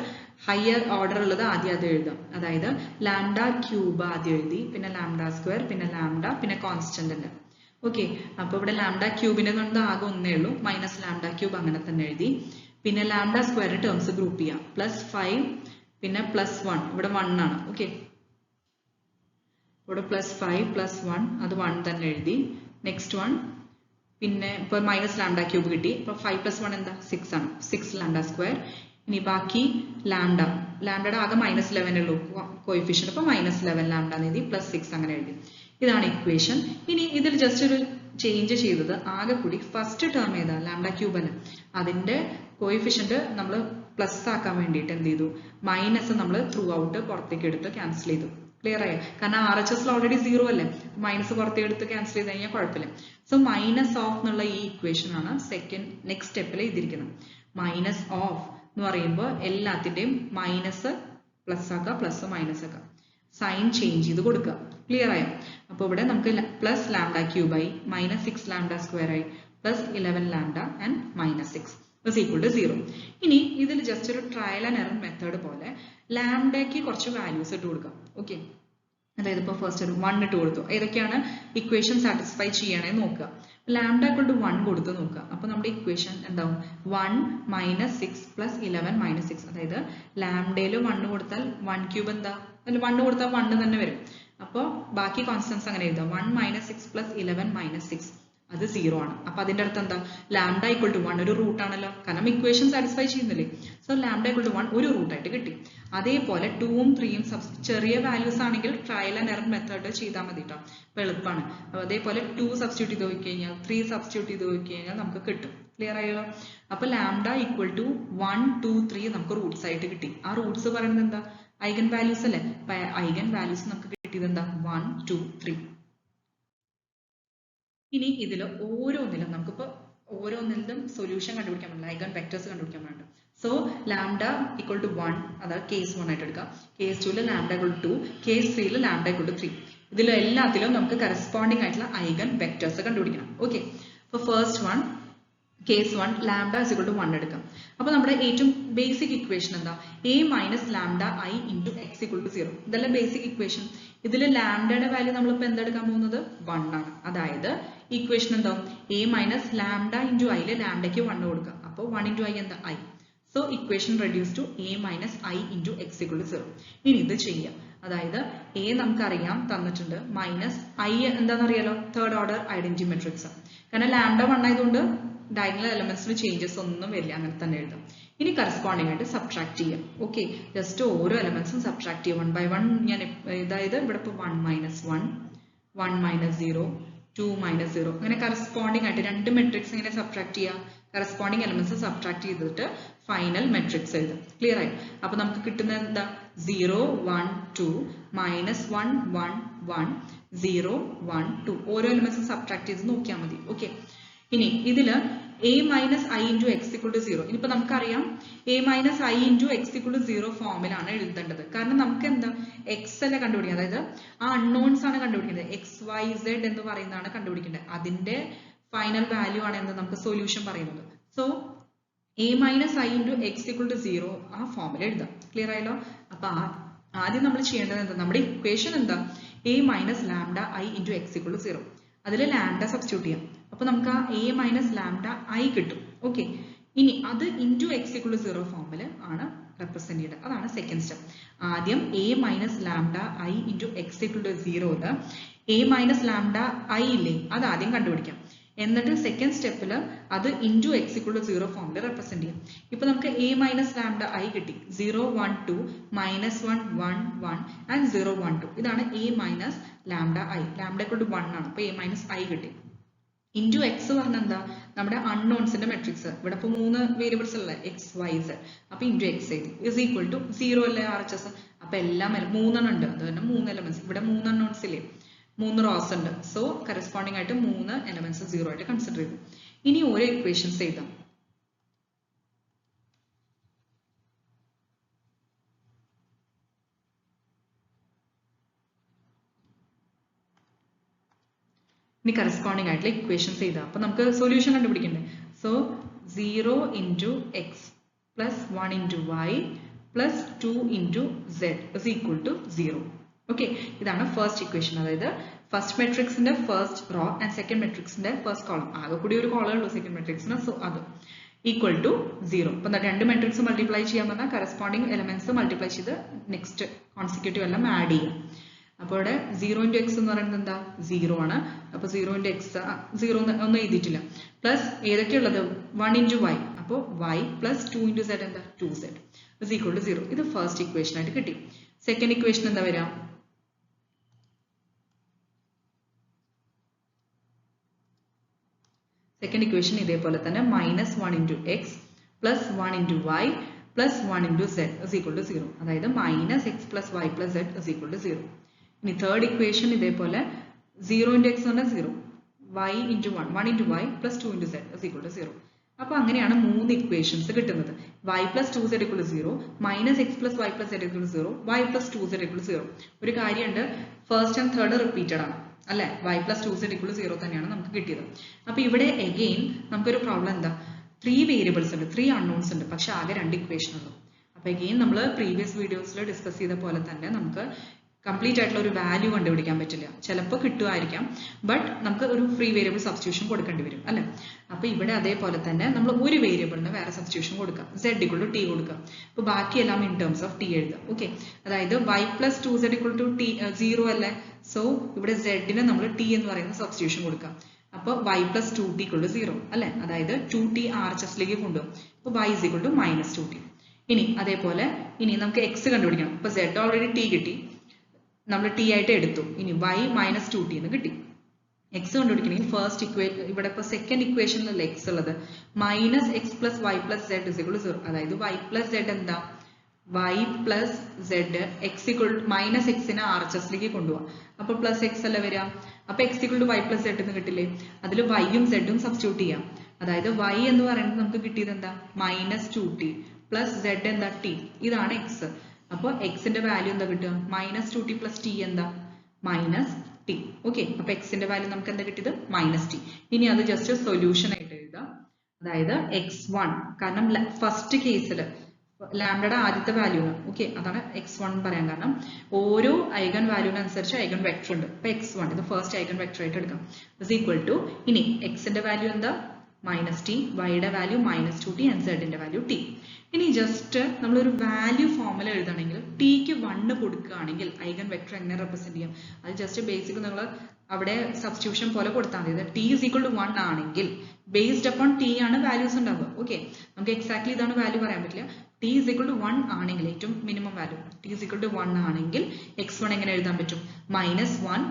ഹയർ ഓർഡർ ഉള്ളത് ആദ്യം അത് എഴുതാം. അതായത് ലാംഡ ക്യൂബ് ആദ്യം എഴുതി, പിന്നെ ലാംഡ സ്ക്വയർ, പിന്നെ ലാംഡ, പിന്നെ കോൺസ്റ്റന്റ്. ഓക്കെ, അപ്പോൾ ഇവിടെ ലാംഡ ക്യൂബിന്റെ കൊണ്ട് ആകെ ഒന്നേ ഉള്ളൂ, മൈനസ് ലാംഡ ക്യൂബ് അങ്ങനെ തന്നെ എഴുതി. പിന്നെ ലാംഡ സ്ക്വയർ ടേംസ് ഗ്രൂപ്പ് ചെയ്യാം, പ്ലസ് 5 പിന്നെ പ്ലസ് 1, ഇവിടെ 1 ആണ്. ഓക്കെ, ഇവിടെ പ്ലസ് 5 പ്ലസ് 1 അത് 1 തന്നെ എഴുതി. നെക്സ്റ്റ് വൺ പിന്നെ ഇപ്പോൾ മൈനസ് ലാംഡ ക്യൂബ് കിട്ടി. ഇപ്പോൾ 5 പ്ലസ് 1 എന്താ? 6 ആണ്, 6 ലാംഡ സ്ക്വയർ. ഇനി ബാക്കി ലാംഡയുടെ ആകെ -11 ഉള്ളൂ കോയിഫിഷ്യന്റ്, അപ്പോൾ -11 ലാംഡ എന്ന് എഴുതി, പ്ലസ് 6 അങ്ങനെ എഴുതി. ഇതാണ് ഇക്വേഷൻ. ഇനി ഇതിൽ ജസ്റ്റ് ഒരു ചേഞ്ച് ചെയ്തത് ആകെ കൂടി ഫസ്റ്റ് ടേം ഏതാ? ലാംഡ ക്യൂബ് അല്ലേ, അതിന്റെ കോയിഫിഷ്യന്റ് നമ്മൾ പ്ലസ് ആക്കാൻ വേണ്ടിയിട്ട് എന്ത് ചെയ്തു? മൈനസ് നമ്മൾ ത്രൂ ഔട്ട് പുറത്തേക്ക് എടുത്ത് ക്യാൻസൽ ചെയ്തു. ക്ലിയർ ആയോ? കാരണം RHS ഓൾറെഡി 0 അല്ലേ, മൈനസ് പുറത്തേക്ക് എടുത്ത് ക്യാൻസൽ ചെയ്ത് കഴിഞ്ഞാൽ കുഴപ്പമില്ല. സോ മൈനസ് ഓഫ് എന്നുള്ള ഈ ഇക്വേഷൻ ആണ് നെക്സ്റ്റ് സ്റ്റെപ്പിൽ ഇതിരിക്കുന്നത്. മൈനസ് ഓഫ് എന്ന് പറയുമ്പോൾ എല്ലാത്തിന്റെയും മൈനസ് പ്ലസ് ആക്കുക, പ്ലസ് മൈനസ് ആക്കുക, സൈൻ ചേഞ്ച് ചെയ്ത് കൊടുക്കുക. ക്ലിയർ ആയോ? അപ്പോൾ ഇവിടെ നമുക്ക് പ്ലസ് ലാംഡ ക്യൂബായി, മൈനസ് 6 ലാംഡ സ്ക്വയർ ആയി, plus 11 lambda and minus 6 is equal to 0. ഇനി ഇതിൽ ജസ്റ്റ് ഒരു ട്രയൽ ആൻഡ് എറർ മെത്തേഡ് പോലെ ലാംഡയ്ക്ക് കുറച്ച് വാല്യൂസ് ഇട്ട് കൊടുക്കാം. ഓക്കെ, അതായത് ഇപ്പോൾ ഫസ്റ്റ് ഒരു 1 ഇട്ട് കൊടുത്തു. ഏതൊക്കെയാണ് ഇക്വേഷൻ സാറ്റിസ്ഫൈ ചെയ്യണേന്ന് നോക്കുക. ലാംഡ കൊണ്ട് 1 കൊടുത്ത് നോക്കുക. അപ്പോൾ നമ്മുടെ ഇക്വേഷൻ എന്താവും? 1 മൈനസ് 6 പ്ലസ് 11 മൈനസ് 6. അതായത് ലാംഡയിൽ 1 കൊടുത്താൽ 1 ക്യൂബ് എന്താ? അതിൽ 1 കൊടുത്താൽ 1 തന്നെ വരും. അപ്പോൾ ബാക്കി കോൺസ്റ്റൻസ് അങ്ങനെ എഴുതാം. 1 മൈനസ് 6 പ്ലസ് 11 മൈനസ് 6 അത് 0 ആണ്. അപ്പൊ അതിന്റെ അർത്ഥം എന്താ? ലാംഡ ഈക്വൽ ടു 1 ഒരു റൂട്ട് ആണല്ലോ, കാരണം ഇക്വേഷൻ സാറ്റിസ്ഫൈ ചെയ്യുന്നില്ലേ. സോ ലാംഡ ഈക്വൽ ടു 1 ഒരു റൂട്ട് ആയിട്ട് കിട്ടി. അതേപോലെ 2ഉം 3ഉം ചെറിയ വാല്യൂസ് ആണെങ്കിൽ ട്രയൽ ആൻഡ് എറർ മെത്തേഡ് ചെയ്താൽ മതി കേട്ടോ, അപ്പൊ എളുപ്പമാണ്. അതേപോലെ 2 സബ്സ്റ്റിറ്റ്യൂട്ട് ചെയ്ത് നോക്കി കഴിഞ്ഞാൽ 3 സബ്സ്റ്റിറ്റ്യൂട്ട് ചെയ്ത് നോക്കി കഴിഞ്ഞാൽ നമുക്ക് കിട്ടും. ക്ലിയർ ആയല്ലോ? അപ്പൊ ലാംഡ ഈക്വൽ ടു 1 2 3 നമുക്ക് റൂട്ട്സ് ആയിട്ട് കിട്ടി. ആ റൂട്ട്സ് പറയുന്നത് എന്താ? ഐഗൻ വാല്യൂസ് അല്ലേ. ഐഗൻ വാല്യൂസ് നമുക്ക് കിട്ടിയത് എന്താ? 1 2 3. ഇനി ഇതിൽ ഓരോന്നിലും നമുക്കിപ്പോൾ ഓരോന്നിലും സൊല്യൂഷൻ കണ്ടുപിടിക്കാൻ പറ്റില്ല, ഐഗൺ വെക്ടേഴ്സ് കണ്ടുപിടിക്കാൻ വേണ്ടി. സോ ലാംഡ ഈക്വൽ ടു 1, അതായത് കേസ് 1 ആയിട്ട് എടുക്കാം. Case 2 lambda equal to 2, case 3 lambda equal to 3. ഇതിൽ എല്ലാത്തിലും നമുക്ക് കറസ്പോണ്ടിങ് ആയിട്ടുള്ള ഐഗൺ വെക്ടേഴ്സ് കണ്ടുപിടിക്കണം. ഓക്കെ, അപ്പോൾ first one case 1 lambda is equal to 1 എടുക്കാം. അപ്പോൾ നമ്മുടെ ഏറ്റവും ബേസിക് ഇക്വേഷൻ എന്താ? a minus lambda i into X equal to 0. ഇതല്ല ബേസിക് ഇക്വേഷൻ. ഇതിൽ ലാംഡയുടെ വാല്യൂ നമ്മളിപ്പോൾ എന്തെടുക്കാൻ പോകുന്നത്? 1 ആണ്. അതായത് ഇക്വേഷൻ എന്താ? a മൈനസ് ലാംഡ ഇൻറ്റു ഐയിൽ ലാംഡയ്ക്ക് 1 കൊടുക്കുക. അപ്പോൾ 1 ഇൻറ്റു ഐ എന്താ? i. So equation reduce to a minus i into X equal to 0. ഇനി ഇത് ചെയ്യാം. അതായത് a നമുക്കറിയാം തന്നിട്ടുണ്ട്, മൈനസ് i എന്താണെന്നറിയാലോ, തേർഡ് ഓർഡർ ഐഡന്റിറ്റി മെട്രിക്സ്. കാരണം ലാംഡ 1 ആയതുകൊണ്ട് ഡയഗണൽ എലമെന്റ്സിന് ചേഞ്ചസ് ഒന്നും വരില്ല, അങ്ങനെ തന്നെ എഴുതാം. ഇനി കറസ്പോണ്ടിങ് ആയിട്ട് സബ്ട്രാക്ട് ചെയ്യാം. ഓക്കെ, ജസ്റ്റ് ഓരോ എലമെന്റ്സും സബ്ട്രാക്ട് ചെയ്യാം 1 by 1. ഞാൻ അതായത് ഇവിടെ ഇപ്പോൾ 1 മൈനസ് 1 1 മൈനസ് 0 2 മൈനസ് 0 അങ്ങനെ കറസ്പോണ്ടിങ് ആയിട്ട് രണ്ട് മെട്രിക്സ് ഇങ്ങനെ സബ്ട്രാക്ട് ചെയ്യുക. കറസ്പോണ്ടിങ് എലമെന്റ്സ് സബ്ട്രാക്ട് ചെയ്തിട്ട് ഫൈനൽ മെട്രിക്സ് എഴുതും. ക്ലിയർ ആയി? അപ്പൊ നമുക്ക് കിട്ടുന്നത് എന്താ? 0 1 2 മൈനസ് 1 1 1 0 1 2. ഓരോ എലമെന്റ്സും സബ്ട്രാക്ട് ചെയ്ത് നോക്കിയാൽ മതി. ഓക്കെ, ഇനി ഇതില് a minus I into X equal to 0. ഇനിയിപ്പോൾ നമുക്കറിയാം a minus I into X equal to 0 ഫോമിലാണ് എഴുതേണ്ടത്. കാരണം നമുക്ക് എന്താ എക്സ് അല്ല കണ്ടുപിടിക്കുന്നത്, അതായത് ആ അൺനോൺസ് ആണ് കണ്ടുപിടിക്കുന്നത്. എക്സ് വൈ സെഡ് എന്ന് പറയുന്നതാണ് കണ്ടുപിടിക്കേണ്ടത്. അതിന്റെ ഫൈനൽ വാല്യൂ ആണ് എന്ന് നമുക്ക് സൊല്യൂഷൻ പറയുന്നത്. So a minus I into x equal to 0 ആ ഫോമിൽ എഴുതാം. ക്ലിയർ ആയല്ലോ? അപ്പൊ ആദ്യം നമ്മൾ ചെയ്യേണ്ടത് എന്താ, നമ്മുടെ ഇക്വേഷൻ എന്താ, a minus lambda I into x equal to 0. അതിൽ ലാംഡ സബ്സ്റ്റിറ്റ്യൂട്ട് ചെയ്യാം. അപ്പൊ നമുക്ക് ആ a minus lambda I കിട്ടും. ഓക്കെ, ഇനി അത് ഇൻറ്റു എക്സ് ഈക്വൽ ടു 0 ഫോമിൽ ആണ് റെപ്രസെന്റ് ചെയ്യേണ്ടത്. അതാണ് സെക്കൻഡ് സ്റ്റെപ്പ്. ആദ്യം a minus lambda I into x equal to 0 a minus lambda I ഇല്ലേ അത് ആദ്യം കണ്ടുപിടിക്കാം. എന്നിട്ട് സെക്കൻഡ് സ്റ്റെപ്പിൽ അത് ഇൻറ്റു എക്സ് ഈക്വൽ ടു 0 ഫോമിൽ റെപ്രസെന്റ് ചെയ്യും. ഇപ്പൊ നമുക്ക് a minus lambda I കിട്ടി. 0 1 2 -1 1 1 ആൻഡ് 0 1 2. ഇതാണ് a minus lambda I. Lambda equal to 1 ആണ്. അപ്പൊ a minus I കിട്ടി. ഇൻറ്റു എക്സ് പറഞ്ഞ എന്താ, നമ്മുടെ അൺനോൺസിന്റെ മെട്രിക്സ്. ഇവിടെ ഇപ്പൊ 3 വേരിയബിൾസ് അല്ലേ, എക്സ് വൈ സെഡ്. അപ്പൊ ഇൻറ്റു എക്സ് എഴുതി ഇസ് ഈക്വൽ ടു 0 അല്ലേ RHS. അപ്പൊ എല്ലാം 3 ഉണ്ട്. അത് തന്നെ 3 എലമെന്റ്സ്. ഇവിടെ 3 അൺനോൺസ് ഇല്ലേ, 3 റോസ് ഉണ്ട്. സോ കറസ്പോണ്ടിങ് ആയിട്ട് 3 എലമെന്റ്സ് 0 ആയിട്ട് കൺസിഡർ ചെയ്തു. ഇനി ഓരോ ഇക്വേഷൻസ് എഴുതാം. ഇനി കറസ്പോണ്ടിങ് ആയിട്ടുള്ള ഇക്വേഷൻസ് എഴുതാം. അപ്പൊ നമുക്ക് സൊല്യൂഷൻ കണ്ടുപിടിക്കണ്ടേ. So 0 into x plus 1 into y plus 2 into z is equal to 0. Okay, ഇതാണ് ഫസ്റ്റ് ഇക്വേഷൻ. അതായത് ഫസ്റ്റ് മെട്രിക്സിന്റെ ഫസ്റ്റ് റോ ആൻഡ് സെക്കൻഡ് മെട്രിക്സിന്റെ ഫസ്റ്റ് കോളം. ആകെ കൂടി ഒരു കോളമേ ഉള്ളൂ സെക്കൻഡ് മെട്രിക്സിന്. സോ അത് ഈക്വൽ ടു 0. അപ്പൊ രണ്ട് മെട്രിക്സ് മൾട്ടിപ്ലൈ ചെയ്യാൻ പറഞ്ഞാൽ കറസ്പോണ്ടിങ് എലമെന്റ്സ് മൾട്ടിപ്ലൈ ചെയ്ത് നെക്സ്റ്റ് കോൺസിക്യൂട്ടീവ് എല്ലാം ആഡ് ചെയ്യാം. അപ്പോൾ ഇവിടെ 0 into x എന്ന് പറയുന്നത് എന്താ, 0 ആണ്. അപ്പൊ 0 into x 0 ഒന്നും എഴുതിയിട്ടില്ല. പ്ലസ് ഏതൊക്കെയുള്ളത്, 1 into y. അപ്പോൾ y പ്ലസ് 2 into z എന്താ, 2z is equal to 0. ഇത് ഫസ്റ്റ് ഇക്വേഷൻ ആയിട്ട് കിട്ടി. സെക്കൻഡ് ഇക്വേഷൻ എന്താ വരാം, സെക്കൻഡ് ഇക്വേഷൻ ഇതേപോലെ തന്നെ -1 into x plus 1 into y plus 1 into z is equal to 0. അതായത് -x plus y plus z is equal to 0. ഇനി തേർഡ് ഇക്വേഷൻ ഇതേപോലെ 0 into x എന്ന് പറഞ്ഞാൽ 0, y into 1 1 into y plus 2 into z is equal to 0. അപ്പൊ അങ്ങനെയാണ് 3 equations കിട്ടുന്നത്. y plus 2z equal to 0, -x plus y plus z equal to 0, y plus 2z equal to 0. ഒരു കാര്യമുണ്ട്, first and third repeated ആണ് അല്ലെ. y plus 2z equal to 0 തന്നെയാണ് നമുക്ക് കിട്ടിയത്. അപ്പൊ ഇവിടെ അഗെയിൻ നമുക്കൊരു പ്രോബ്ലം എന്താ, 3 വേരിയബിൾസ് ഉണ്ട്, 3 അൺനോൺസ് ഉണ്ട്, പക്ഷെ ആകെ 2 ഇക്വേഷൻ ഉള്ളൂ. അപ്പൊ അഗെയിൻ നമ്മൾ പ്രീവിയസ് വീഡിയോസിൽ ഡിസ്കസ് ചെയ്ത പോലെ തന്നെ നമുക്ക് കംപ്ലീറ്റ് ആയിട്ടുള്ള ഒരു വാല്യൂ കണ്ടുപിടിക്കാൻ പറ്റില്ല. ചിലപ്പോൾ കിട്ടുമായിരിക്കാം, ബട്ട് നമുക്ക് ഒരു ഫ്രീ വേരിയബിൾ സബ്സ്റ്റിറ്റ്യൂഷൻ കൊടുക്കേണ്ടി വരും അല്ലെ. അപ്പൊ ഇവിടെ അതേപോലെ തന്നെ നമ്മൾ ഒരു വേരിയബിളിന് വേറെ സബ്സ്റ്റിറ്റ്യൂഷൻ കൊടുക്കാം. z equal to t കൊടുക്കാം. അപ്പൊ ബാക്കിയെല്ലാം ഇൻ ടേംസ് ഓഫ് t എഴുതാം. ഓക്കെ, അതായത് y plus 2z equal to t 0 അല്ലേ. സോ ഇവിടെ z ന് നമ്മൾ t എന്ന് പറയുന്ന സബ്സ്റ്റിറ്റ്യൂഷൻ കൊടുക്കാം. അപ്പൊ y plus 2t equal to 0 അല്ലെ. അതായത് 2t RHS ലേക്ക് കൊണ്ടുപോകും. അപ്പൊ y is equal to -2t. ഇനി അതേപോലെ ഇനി നമുക്ക് x കണ്ടുപിടിക്കണം. അപ്പൊ z ഓൾറെഡി t കിട്ടി, നമ്മൾ t ആയിട്ട് എടുത്തു. ഇനി y -2t എന്ന് കിട്ടി. x കണ്ടുപിടിക്കണമെങ്കിൽ ഫസ്റ്റ് ഇവിടെ ഇപ്പൊ സെക്കൻഡ് ഇക്വേഷനിലല്ല x ഉള്ളത്. -x plus y plus z is equal to 0. അതായത് y plus z എന്താ, y plus z x equal to -x നെ RHS ലേക്ക് കൊണ്ടുപോകാം. അപ്പൊ പ്ലസ് x അല്ല വരിക. അപ്പൊ x equal to y plus z എന്ന് കിട്ടില്ലേ. അതിൽ y ഉം z ഉം സബ്സ്റ്റിറ്റ്യൂട്ട് ചെയ്യാം. അതായത് y എന്ന് പറയുന്നത് നമുക്ക് കിട്ടിയത് എന്താ, -2t പ്ലസ് z എന്താ, t. ഇതാണ് x. അപ്പൊ എക്സിന്റെ വാല്യൂ എന്താ കിട്ടുക, -2t plus t എന്താ, -t. ഓക്കെ, അപ്പൊ എക്സിന്റെ വാല്യൂ നമുക്ക് എന്താ കിട്ടിയത്, -t. ഇനി അത് ജസ്റ്റ് സൊല്യൂഷൻ ആയിട്ട് എഴുതാം. അതായത് x1, കാരണം ഫസ്റ്റ് കേസിൽ ലാംഡയുടെ ആദ്യത്തെ വാല്യൂ ആണ്. ഓക്കെ, അതാണ് x1 പറയാൻ കാരണം ഓരോ ഐഗൺ വാല്യൂവിനനുസരിച്ച് ഐഗൺ വെക്ടർ ഉണ്ട്. അപ്പൊ x1 ഇത് ഫസ്റ്റ് ഐഗൺ വെക്ടർ ആയിട്ട് എടുക്കാം. ഇസ് ഈക്വൽ ടു ഇനി എക്സിന്റെ വാല്യൂ എന്താ, -t, വൈയുടെ വാല്യൂ -2t and z ന്റെ വാല്യൂ t. ഇനി ജസ്റ്റ് നമ്മളൊരു വാല്യൂ ഫോർമുല എഴുതണമെങ്കിൽ ടിക്ക് 1 കൊടുക്കുകയാണെങ്കിൽ ഐഗൺ വെക്ടർ എങ്ങനെ റെപ്രസെന്റ് ചെയ്യാം, അത് ജസ്റ്റ് ബേസിക് നിങ്ങൾ അവിടെ സബ്സ്റ്റിറ്റ്യൂഷൻ പോലെ കൊടുത്താൽ മതി. t is equal to 1 ആണെങ്കിൽ ബേസ്ഡ് അപ്പോൺ t ആണ് വാല്യൂസ് ഉണ്ടാവുക. ഓക്കെ, നമുക്ക് എക്സാക്ട്ലി ഇതാണ് വാല്യൂ പറയാൻ പറ്റില്ല. t is equal to 1 ആണെങ്കിൽ ഏറ്റവും minimum value t is equal to 1 ആണെങ്കിൽ x1 എങ്ങനെ എഴുതാൻ പറ്റും, -1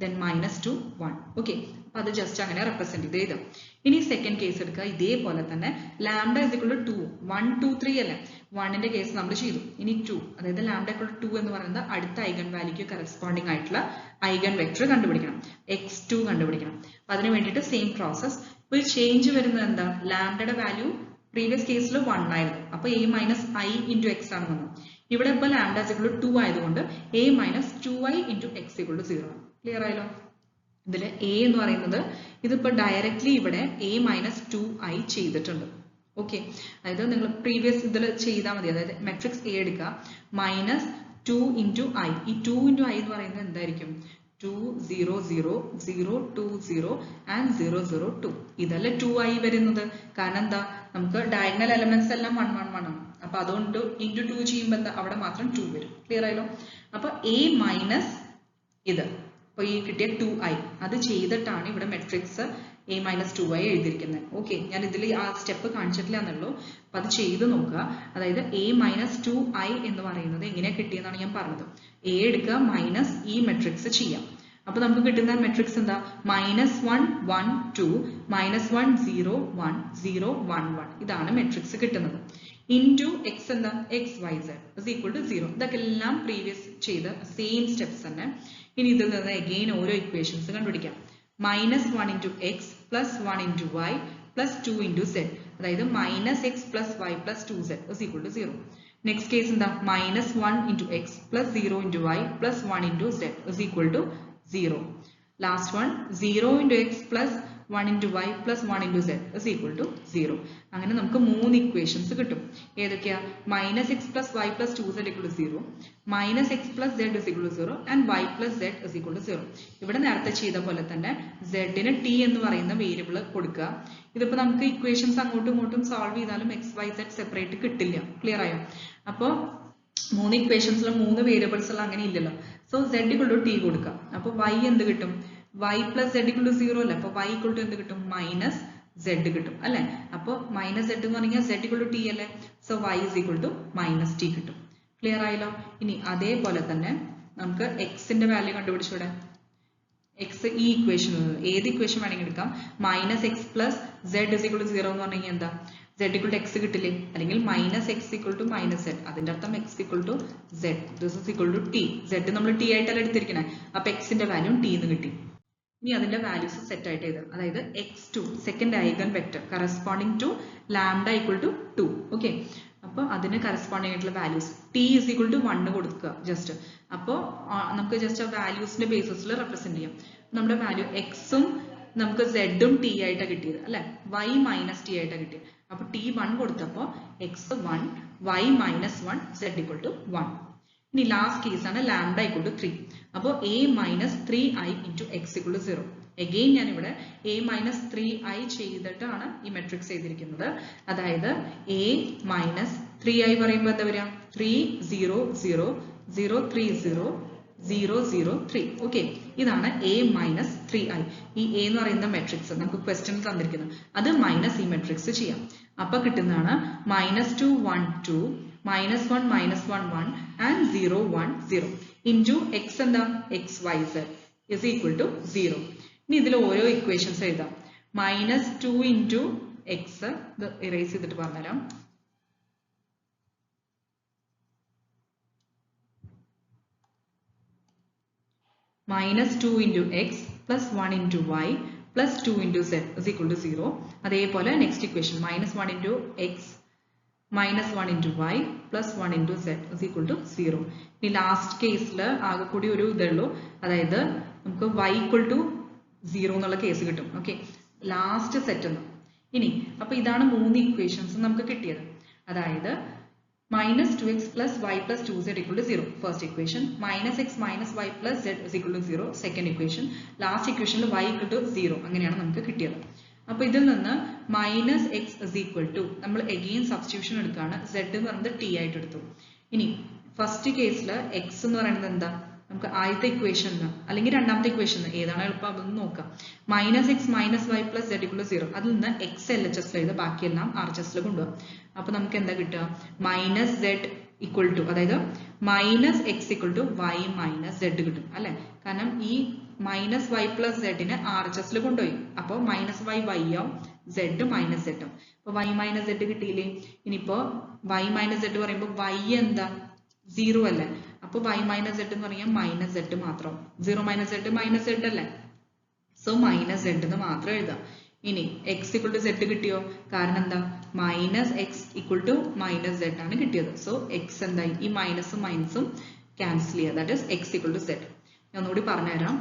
then -2 1. ഓക്കെ, അപ്പൊ അത് ജസ്റ്റ് അങ്ങനെ റെപ്രസെന്റ് ചെയ്ത് എഴുതാം. ഇനി സെക്കൻഡ് കേസ് എടുക്കുക. ഇതേപോലെ തന്നെ ലാംഡ is equal to 2 1 2 3 അല്ലേ. 1ന്റെ കേസ് നമ്മൾ ചെയ്തു. ഇനി 2, അതായത് ലാംഡ equal to 2 എന്ന് പറയുന്നത് അടുത്ത ഐഗൺ വാല്യൂക്ക് കറസ്പോണ്ടിങ് ആയിട്ടുള്ള ഐഗൺ വെക്ടർ കണ്ടുപിടിക്കണം, x2 കണ്ടുപിടിക്കണം. അപ്പൊ അതിന് വേണ്ടിയിട്ട് സെയിം പ്രോസസ്. ഇപ്പൊ ചേഞ്ച് വരുന്നത് എന്താ, ലാംഡയുടെ വാല്യൂ പ്രീവിയസ് കേസിൽ 1 ആയിരുന്നു. അപ്പൊ a minus I into x ആണ് വന്നത്. ഇവിടെ ഇപ്പൊ ലാംഡ is equal to 2 ആയതുകൊണ്ട് a minus 2i into x equal to 0 ആണ്. ക്ലിയർ ആയല്ലോ. ഇതിൽ എ എന്ന് പറയുന്നത് ഇതിപ്പോൾ ഡയറക്റ്റ്ലി ഇവിടെ a മൈനസ് 2i ചെയ്തിട്ടുണ്ട്. ഓക്കെ, അതായത് നിങ്ങൾ പ്രീവിയസ് ഇതിൽ ചെയ്താൽ മതി. അതായത് മെട്രിക്സ് എ എടുക്കുക, മൈനസ് 2 ഇൻറ്റു ഐ. ഈ 2 ഇൻറ്റു ഐ എന്ന് പറയുന്നത് എന്തായിരിക്കും? 2 0 0 0 2 0 ആൻഡ് 0 0 2. ഇതല്ലേ 2i വരുന്നത്. കാരണം എന്താ, നമുക്ക് ഡയഗണൽ എലമെന്റ്സ് എല്ലാം 1 1 1 ആണ്. അപ്പൊ അതുകൊണ്ട് ഇൻറ്റു 2 ചെയ്യുമ്പോൾ എന്താ, അവിടെ മാത്രം 2 വരും. ക്ലിയർ ആയല്ലോ? അപ്പൊ a മൈനസ് ഇത്, അപ്പോൾ ഈ കിട്ടിയ 2i അത് ചെയ്തിട്ടാണ് ഇവിടെ മെട്രിക്സ് a മൈനസ് 2i എഴുതിയിരിക്കുന്നത്. ഓക്കെ, ഞാൻ ഇതിൽ ആ സ്റ്റെപ്പ് കാണിച്ചിട്ടില്ല എന്നുള്ളൂ. അപ്പൊ അത് ചെയ്ത് നോക്കുക. അതായത് a മൈനസ് 2i എന്ന് പറയുന്നത് എങ്ങനെ കിട്ടിയെന്നാണ് ഞാൻ പറഞ്ഞത്. a എടുക്കുക, മൈനസ് ഈ മെട്രിക്സ് ചെയ്യാം. അപ്പൊ നമുക്ക് കിട്ടുന്ന മെട്രിക്സ് എന്താ? Minus 1 1 2 minus 1 0 1 0 1 1. ഇതാണ് മെട്രിക്സ് കിട്ടുന്നത്. ഇൻറ്റു എക്സ് എന്താ? X Y Z is equal to 0. ഇതൊക്കെ എല്ലാം പ്രീവിയസ് ചെയ്ത സെയിം സ്റ്റെപ്സ് തന്നെ. ഇനി ഇതിൽ നിന്ന് അഗെയിൻ ഓരോ ഇക്വേഷൻസ് കണ്ടുപിടിക്കാം. Minus 1 into x plus 1 into y plus 2 into z, അതായത് minus X plus Y plus 2z is equal to 0. Next case എന്താ? Minus 1 into x plus 0 into y plus 1 into z is equal to 0. Last one 0 into x plus 1 into y plus 1 into z is equal to 0. അങ്ങനെ നമുക്ക് 3 equations കിട്ടും. ഏതൊക്കെയാ? Minus X plus Y plus 2z equal to 0, minus X plus Z is equal to 0 and Y plus Z is equal to 0. ഇവിടെ നേരത്തെ ചെയ്ത പോലെ തന്നെ സെഡിന് T എന്ന് പറയുന്ന വേരിയബിൾ കൊടുക്കുക. ഇതിപ്പോൾ നമുക്ക് ഇക്വേഷൻസ് അങ്ങോട്ടും ഇങ്ങോട്ടും സോൾവ് ചെയ്താലും എക്സ് വൈ സെഡ് സെപ്പറേറ്റ് കിട്ടില്ല. ക്ലിയർ ആയോ? അപ്പോൾ 3 ഇക്വേഷൻസിൽ 3 വേരിയബിൾസ് ഉള്ള അങ്ങനെ ഇല്ലല്ലോ. So Z equal to T കൊടുക്കുക. അപ്പോൾ വൈ എന്ത് കിട്ടും? y plus Z equal to 0 അല്ലേ. അപ്പോൾ y ഈക്വൽ ടു എന്ത് കിട്ടും? മൈനസ് സെഡ് കിട്ടും അല്ലേ. അപ്പോൾ മൈനസ് സെഡ് എന്ന് പറഞ്ഞാൽ സെഡ് ഈക്വൽ ടു ടി അല്ലേ. So y is equal to minus T കിട്ടും. ക്ലിയർ ആയല്ലോ? ഇനി അതേപോലെ തന്നെ നമുക്ക് എക്സിന്റെ വാല്യൂ കണ്ടുപിടിച്ചൂടെ? എക്സ് ഈ ഇക്വേഷൻ, ഏത് ഇക്വേഷൻ വേണമെങ്കിൽ എടുക്കാം. Minus X plus Z is equal to 0 എന്ന് പറഞ്ഞു കഴിഞ്ഞാൽ എന്താ? സെഡ് ഈക്വൽ ടു എക്സ് കിട്ടില്ലേ? അല്ലെങ്കിൽ minus X equal to minus Z, അതിന്റെ അർത്ഥം X equal to Z, this is equal to T. Z നമ്മൾ ടി ആയിട്ടല്ല എടുത്തിരിക്കണേ. അപ്പൊ എക്സിന്റെ വാല്യൂ ടി എന്ന് കിട്ടി. ഇനി അതിന്റെ വാല്യൂസ് സെറ്റ് ആയിട്ട് എഴുതാം. അതായത് x2 second eigen vector corresponding to lambda equal to 2. Okay, അപ്പോൾ അതിന് കറസ്പോണ്ടിങ് ആയിട്ടുള്ള values t is equal to 1 കൊടുക്കുക ജസ്റ്റ്. അപ്പോൾ നമുക്ക് ജസ്റ്റ് ആ വാല്യൂസിന്റെ ബേസിസിൽ റെപ്രസെന്റ് ചെയ്യാം. നമ്മുടെ വാല്യൂ എക്സും നമുക്ക് സെഡും ടി ആയിട്ടാണ് കിട്ടിയത് അല്ലെ. y മൈനസ് ടി ആയിട്ടാണ് കിട്ടിയത്. അപ്പോൾ t 1 കൊടുത്തപ്പോൾ x 1, y minus 1, z equal to 1. ഇനി ലാസ്റ്റ് കേസ് ആണ് ലാംഡ ഈക്വൽ ടു 3. അപ്പോൾ a minus 3i into X equal to 0. Again ഞാൻ ഇവിടെ a മൈനസ് 3i ചെയ്തിട്ടാണ് ഈ മെട്രിക്സ് ചെയ്തിരിക്കുന്നത്. അതായത് a മൈനസ് 3i പറയുമ്പോൾ എന്താ വരിക? 3 0 0 0 3 0 0 0 3. ഓക്കെ, ഇതാണ് a മൈനസ് 3i. ഈ a എന്ന് പറയുന്ന മെട്രിക്സ് നമുക്ക് ക്വസ്റ്റ്യൻ തന്നിരിക്കുന്നത്, അത് മൈനസ് ഈ മെട്രിക്സ് ചെയ്യാം. അപ്പൊ കിട്ടുന്നതാണ് minus 2 1 2 minus 1 minus 1 1 and 0 1 0 into X എന്താ? X Y Z is equal to 0. ഇനി ഇതിൽ ഓരോ ഇക്വേഷൻസ് എഴുതാം. മൈനസ് 2 ഇൻറ്റു എക്സ്, ഇത് ഇറേസ് ചെയ്തിട്ട് പറഞ്ഞുതരാം. Minus 2 into x plus 1 into y plus 2 into z is equal to 0. അതേപോലെ next equation minus 1 into x minus 1 into y plus 1 into z is equal to 0. ഇനി last കേസിൽ ആകെ കൂടി ഒരു ഇതേ ഉള്ളൂ. അതായത് നമുക്ക് y ഈക്വൽ ടു 0 എന്നുള്ള കേസ് കിട്ടും. ഓക്കെ, ലാസ്റ്റ് സെറ്റ് എന്ന്. ഇനി അപ്പൊ ഇതാണ് 3 ഇക്വേഷൻസ് നമുക്ക് കിട്ടിയത്. അതായത് minus 2x plus y plus 2z equal to 0. First equation. Minus x minus y plus z is equal to 0. Second equation. Last equation y equal to 0. അങ്ങനെയാണ് നമുക്ക് കിട്ടിയത്. അപ്പോൾ ഇതിൽ നിന്ന് minus X is equal to നമ്മൾ again substitution എടുക്കുകയാണ്. Z എന്ന് പറയുന്നത് ടി ആയിട്ട് എടുത്തു. ഇനി ഫസ്റ്റ് കേസിൽ എക്സ് എന്ന് പറയുന്നത് എന്താ? നമുക്ക് ആദ്യത്തെ ഇക്വേഷൻ അല്ലെങ്കിൽ രണ്ടാമത്തെ ഇക്വേഷൻ ഏതാണ് എളുപ്പം അതൊന്ന് നോക്കാം. Minus X minus Y plus Z equal to 0. അതിൽ നിന്ന് എക്സ് എൽ എച്ച് എസ് ചെയ്ത് ബാക്കിയെല്ലാം ആർ എച്ച് എസിൽ കൊണ്ടുപോകാം. അപ്പൊ നമുക്ക് എന്താ കിട്ടുക? മൈനസ് സെഡ് ഈക്വൽ ടു, അതായത് minus X equal to y minus z കിട്ടും അല്ലെ. കാരണം ഈ മൈനസ് വൈ പ്ലസ് സെഡിന് ആർ എച്ച് എസിൽ കൊണ്ടുപോയി. അപ്പോൾ മൈനസ് വൈ വൈ ആവും, സെഡ് മൈനസ് സെഡ്. അപ്പൊ വൈ മൈനസ് സെഡ് കിട്ടിയില്ലേ? ഇനിയിപ്പോ വൈ മൈനസ് സെഡ് പറയുമ്പോൾ വൈ എന്താ? 0 അല്ലേ. അപ്പൊ y മൈനസ് സെഡ് എന്ന് പറഞ്ഞാൽ മൈനസ് സെഡ് മാത്രം. 0 മൈനസ് സെഡ് മൈനസ് സെഡ് അല്ലേ. സോ മൈനസ് സെഡ് എന്ന് മാത്രം എഴുതാം. ഇനി എക്സ് ഈക്വൽ ടു സെഡ് കിട്ടിയോ? കാരണം എന്താ? Minus X equal to minus Z ആണ് കിട്ടിയത്. സോ എക്സ് എന്തായി? ഈ മൈനസും മൈനസും ക്യാൻസൽ ചെയ്യുക. That is X equal to Z. ഞാൻ ഒന്നുകൂടി പറഞ്ഞുതരാം.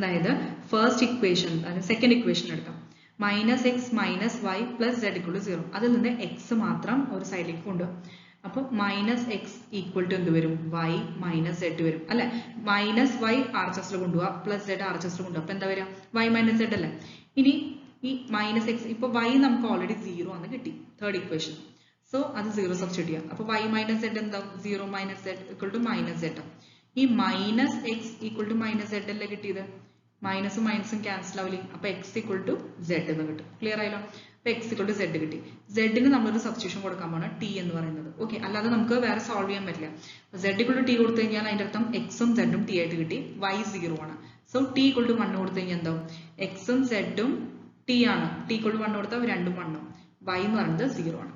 അതായത് ഫസ്റ്റ് ഇക്വേഷൻ അതായത് സെക്കൻഡ് ഇക്വേഷൻ എടുക്കാം. Minus X minus Y plus Z equal to 0. അതിൽ നിന്ന് എക്സ് മാത്രം ഒരു സൈഡിലേക്ക് കൊണ്ടുപോകും. അപ്പോൾ മൈനസ് എക്സ് ഈക്വൽ ടു എന്ത് വരും? വൈ മൈനസ് സെഡ് വരും അല്ലെ. മൈനസ് വൈ ആർ എച്ച് എസിൽ കൊണ്ടുപോവാ പ്ലസ് സെഡ് ആർ എച്ച് എസിൽ കൊണ്ടുപോകും. അപ്പൊ എന്താ വരിക? വൈ മൈനസ് സെഡ് അല്ലേ. ഇനി ഈ മൈനസ് എക്സ് ഇപ്പൊ വൈ നമുക്ക് ഓൾറെഡി 0 ആണ് കിട്ടി തേർഡ് ഇക്വേഷൻ. സോ അത് 0 സബ്സ്റ്റിറ്റ്യൂട്ട് ചെയ്യാം. അപ്പൊ വൈ മൈനസ് സെഡ് എന്താവും? 0 minus z equal to minus z. ഈ minus X equal to minus z അല്ലേ കിട്ടിയത്. മൈനസും മൈനസും ക്യാൻസൽ ആവില്ലേ. അപ്പൊ എക്സ് ഈക്വൽ ടു സെഡ് എന്ന് കിട്ടും. ക്ലിയർ ആയല്ലോ. അപ്പൊ എക്സ് ഈക്വൽ ടു സെഡ് കിട്ടി. സെഡിന് നമ്മളൊരു സബ്സ്റ്റിറ്റ്യൂഷൻ കൊടുക്കാൻ പോണ ടി എന്ന് പറയുന്നത്. ഓക്കെ, അല്ലാതെ നമുക്ക് വേറെ സോൾവ് ചെയ്യാൻ പറ്റില്ല. സെഡ് ഈക്വൽ ടു ടി കൊടുത്തു കഴിഞ്ഞാൽ അതിന്റെ അർത്ഥം എക്സും സെഡും ടി ആയിട്ട് കിട്ടി. വൈ 0 ആണ്. സോ ടി ഈക്വൽ ടു 1 കൊടുത്തു കഴിഞ്ഞാൽ എന്താവും? എക്സും സെഡും ടി ആണ്. ടി ഈക്വൽ ടു 1 കൊടുത്താൽ രണ്ടും 1 ഉം. വൈ എന്ന് പറയുന്നത് 0 ആണ്.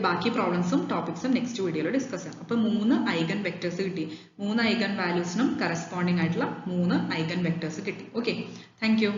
ബാക്കി പ്രോബ്ലംസും ടോപ്പിക്സും നെക്സ്റ്റ് വീഡിയോയിൽ ഡിസ്കസ് ചെയ്യാം. അപ്പൊ 3 ഐഗൻ വെക്ടേഴ്സ് കിട്ടി. 3 ഐഗൻ വാല്യൂസിനും കറസ്പോണ്ടിങ് ആയിട്ടുള്ള 3 ഐഗൻ വെക്ടേഴ്സ് കിട്ടി. Okay, thank you.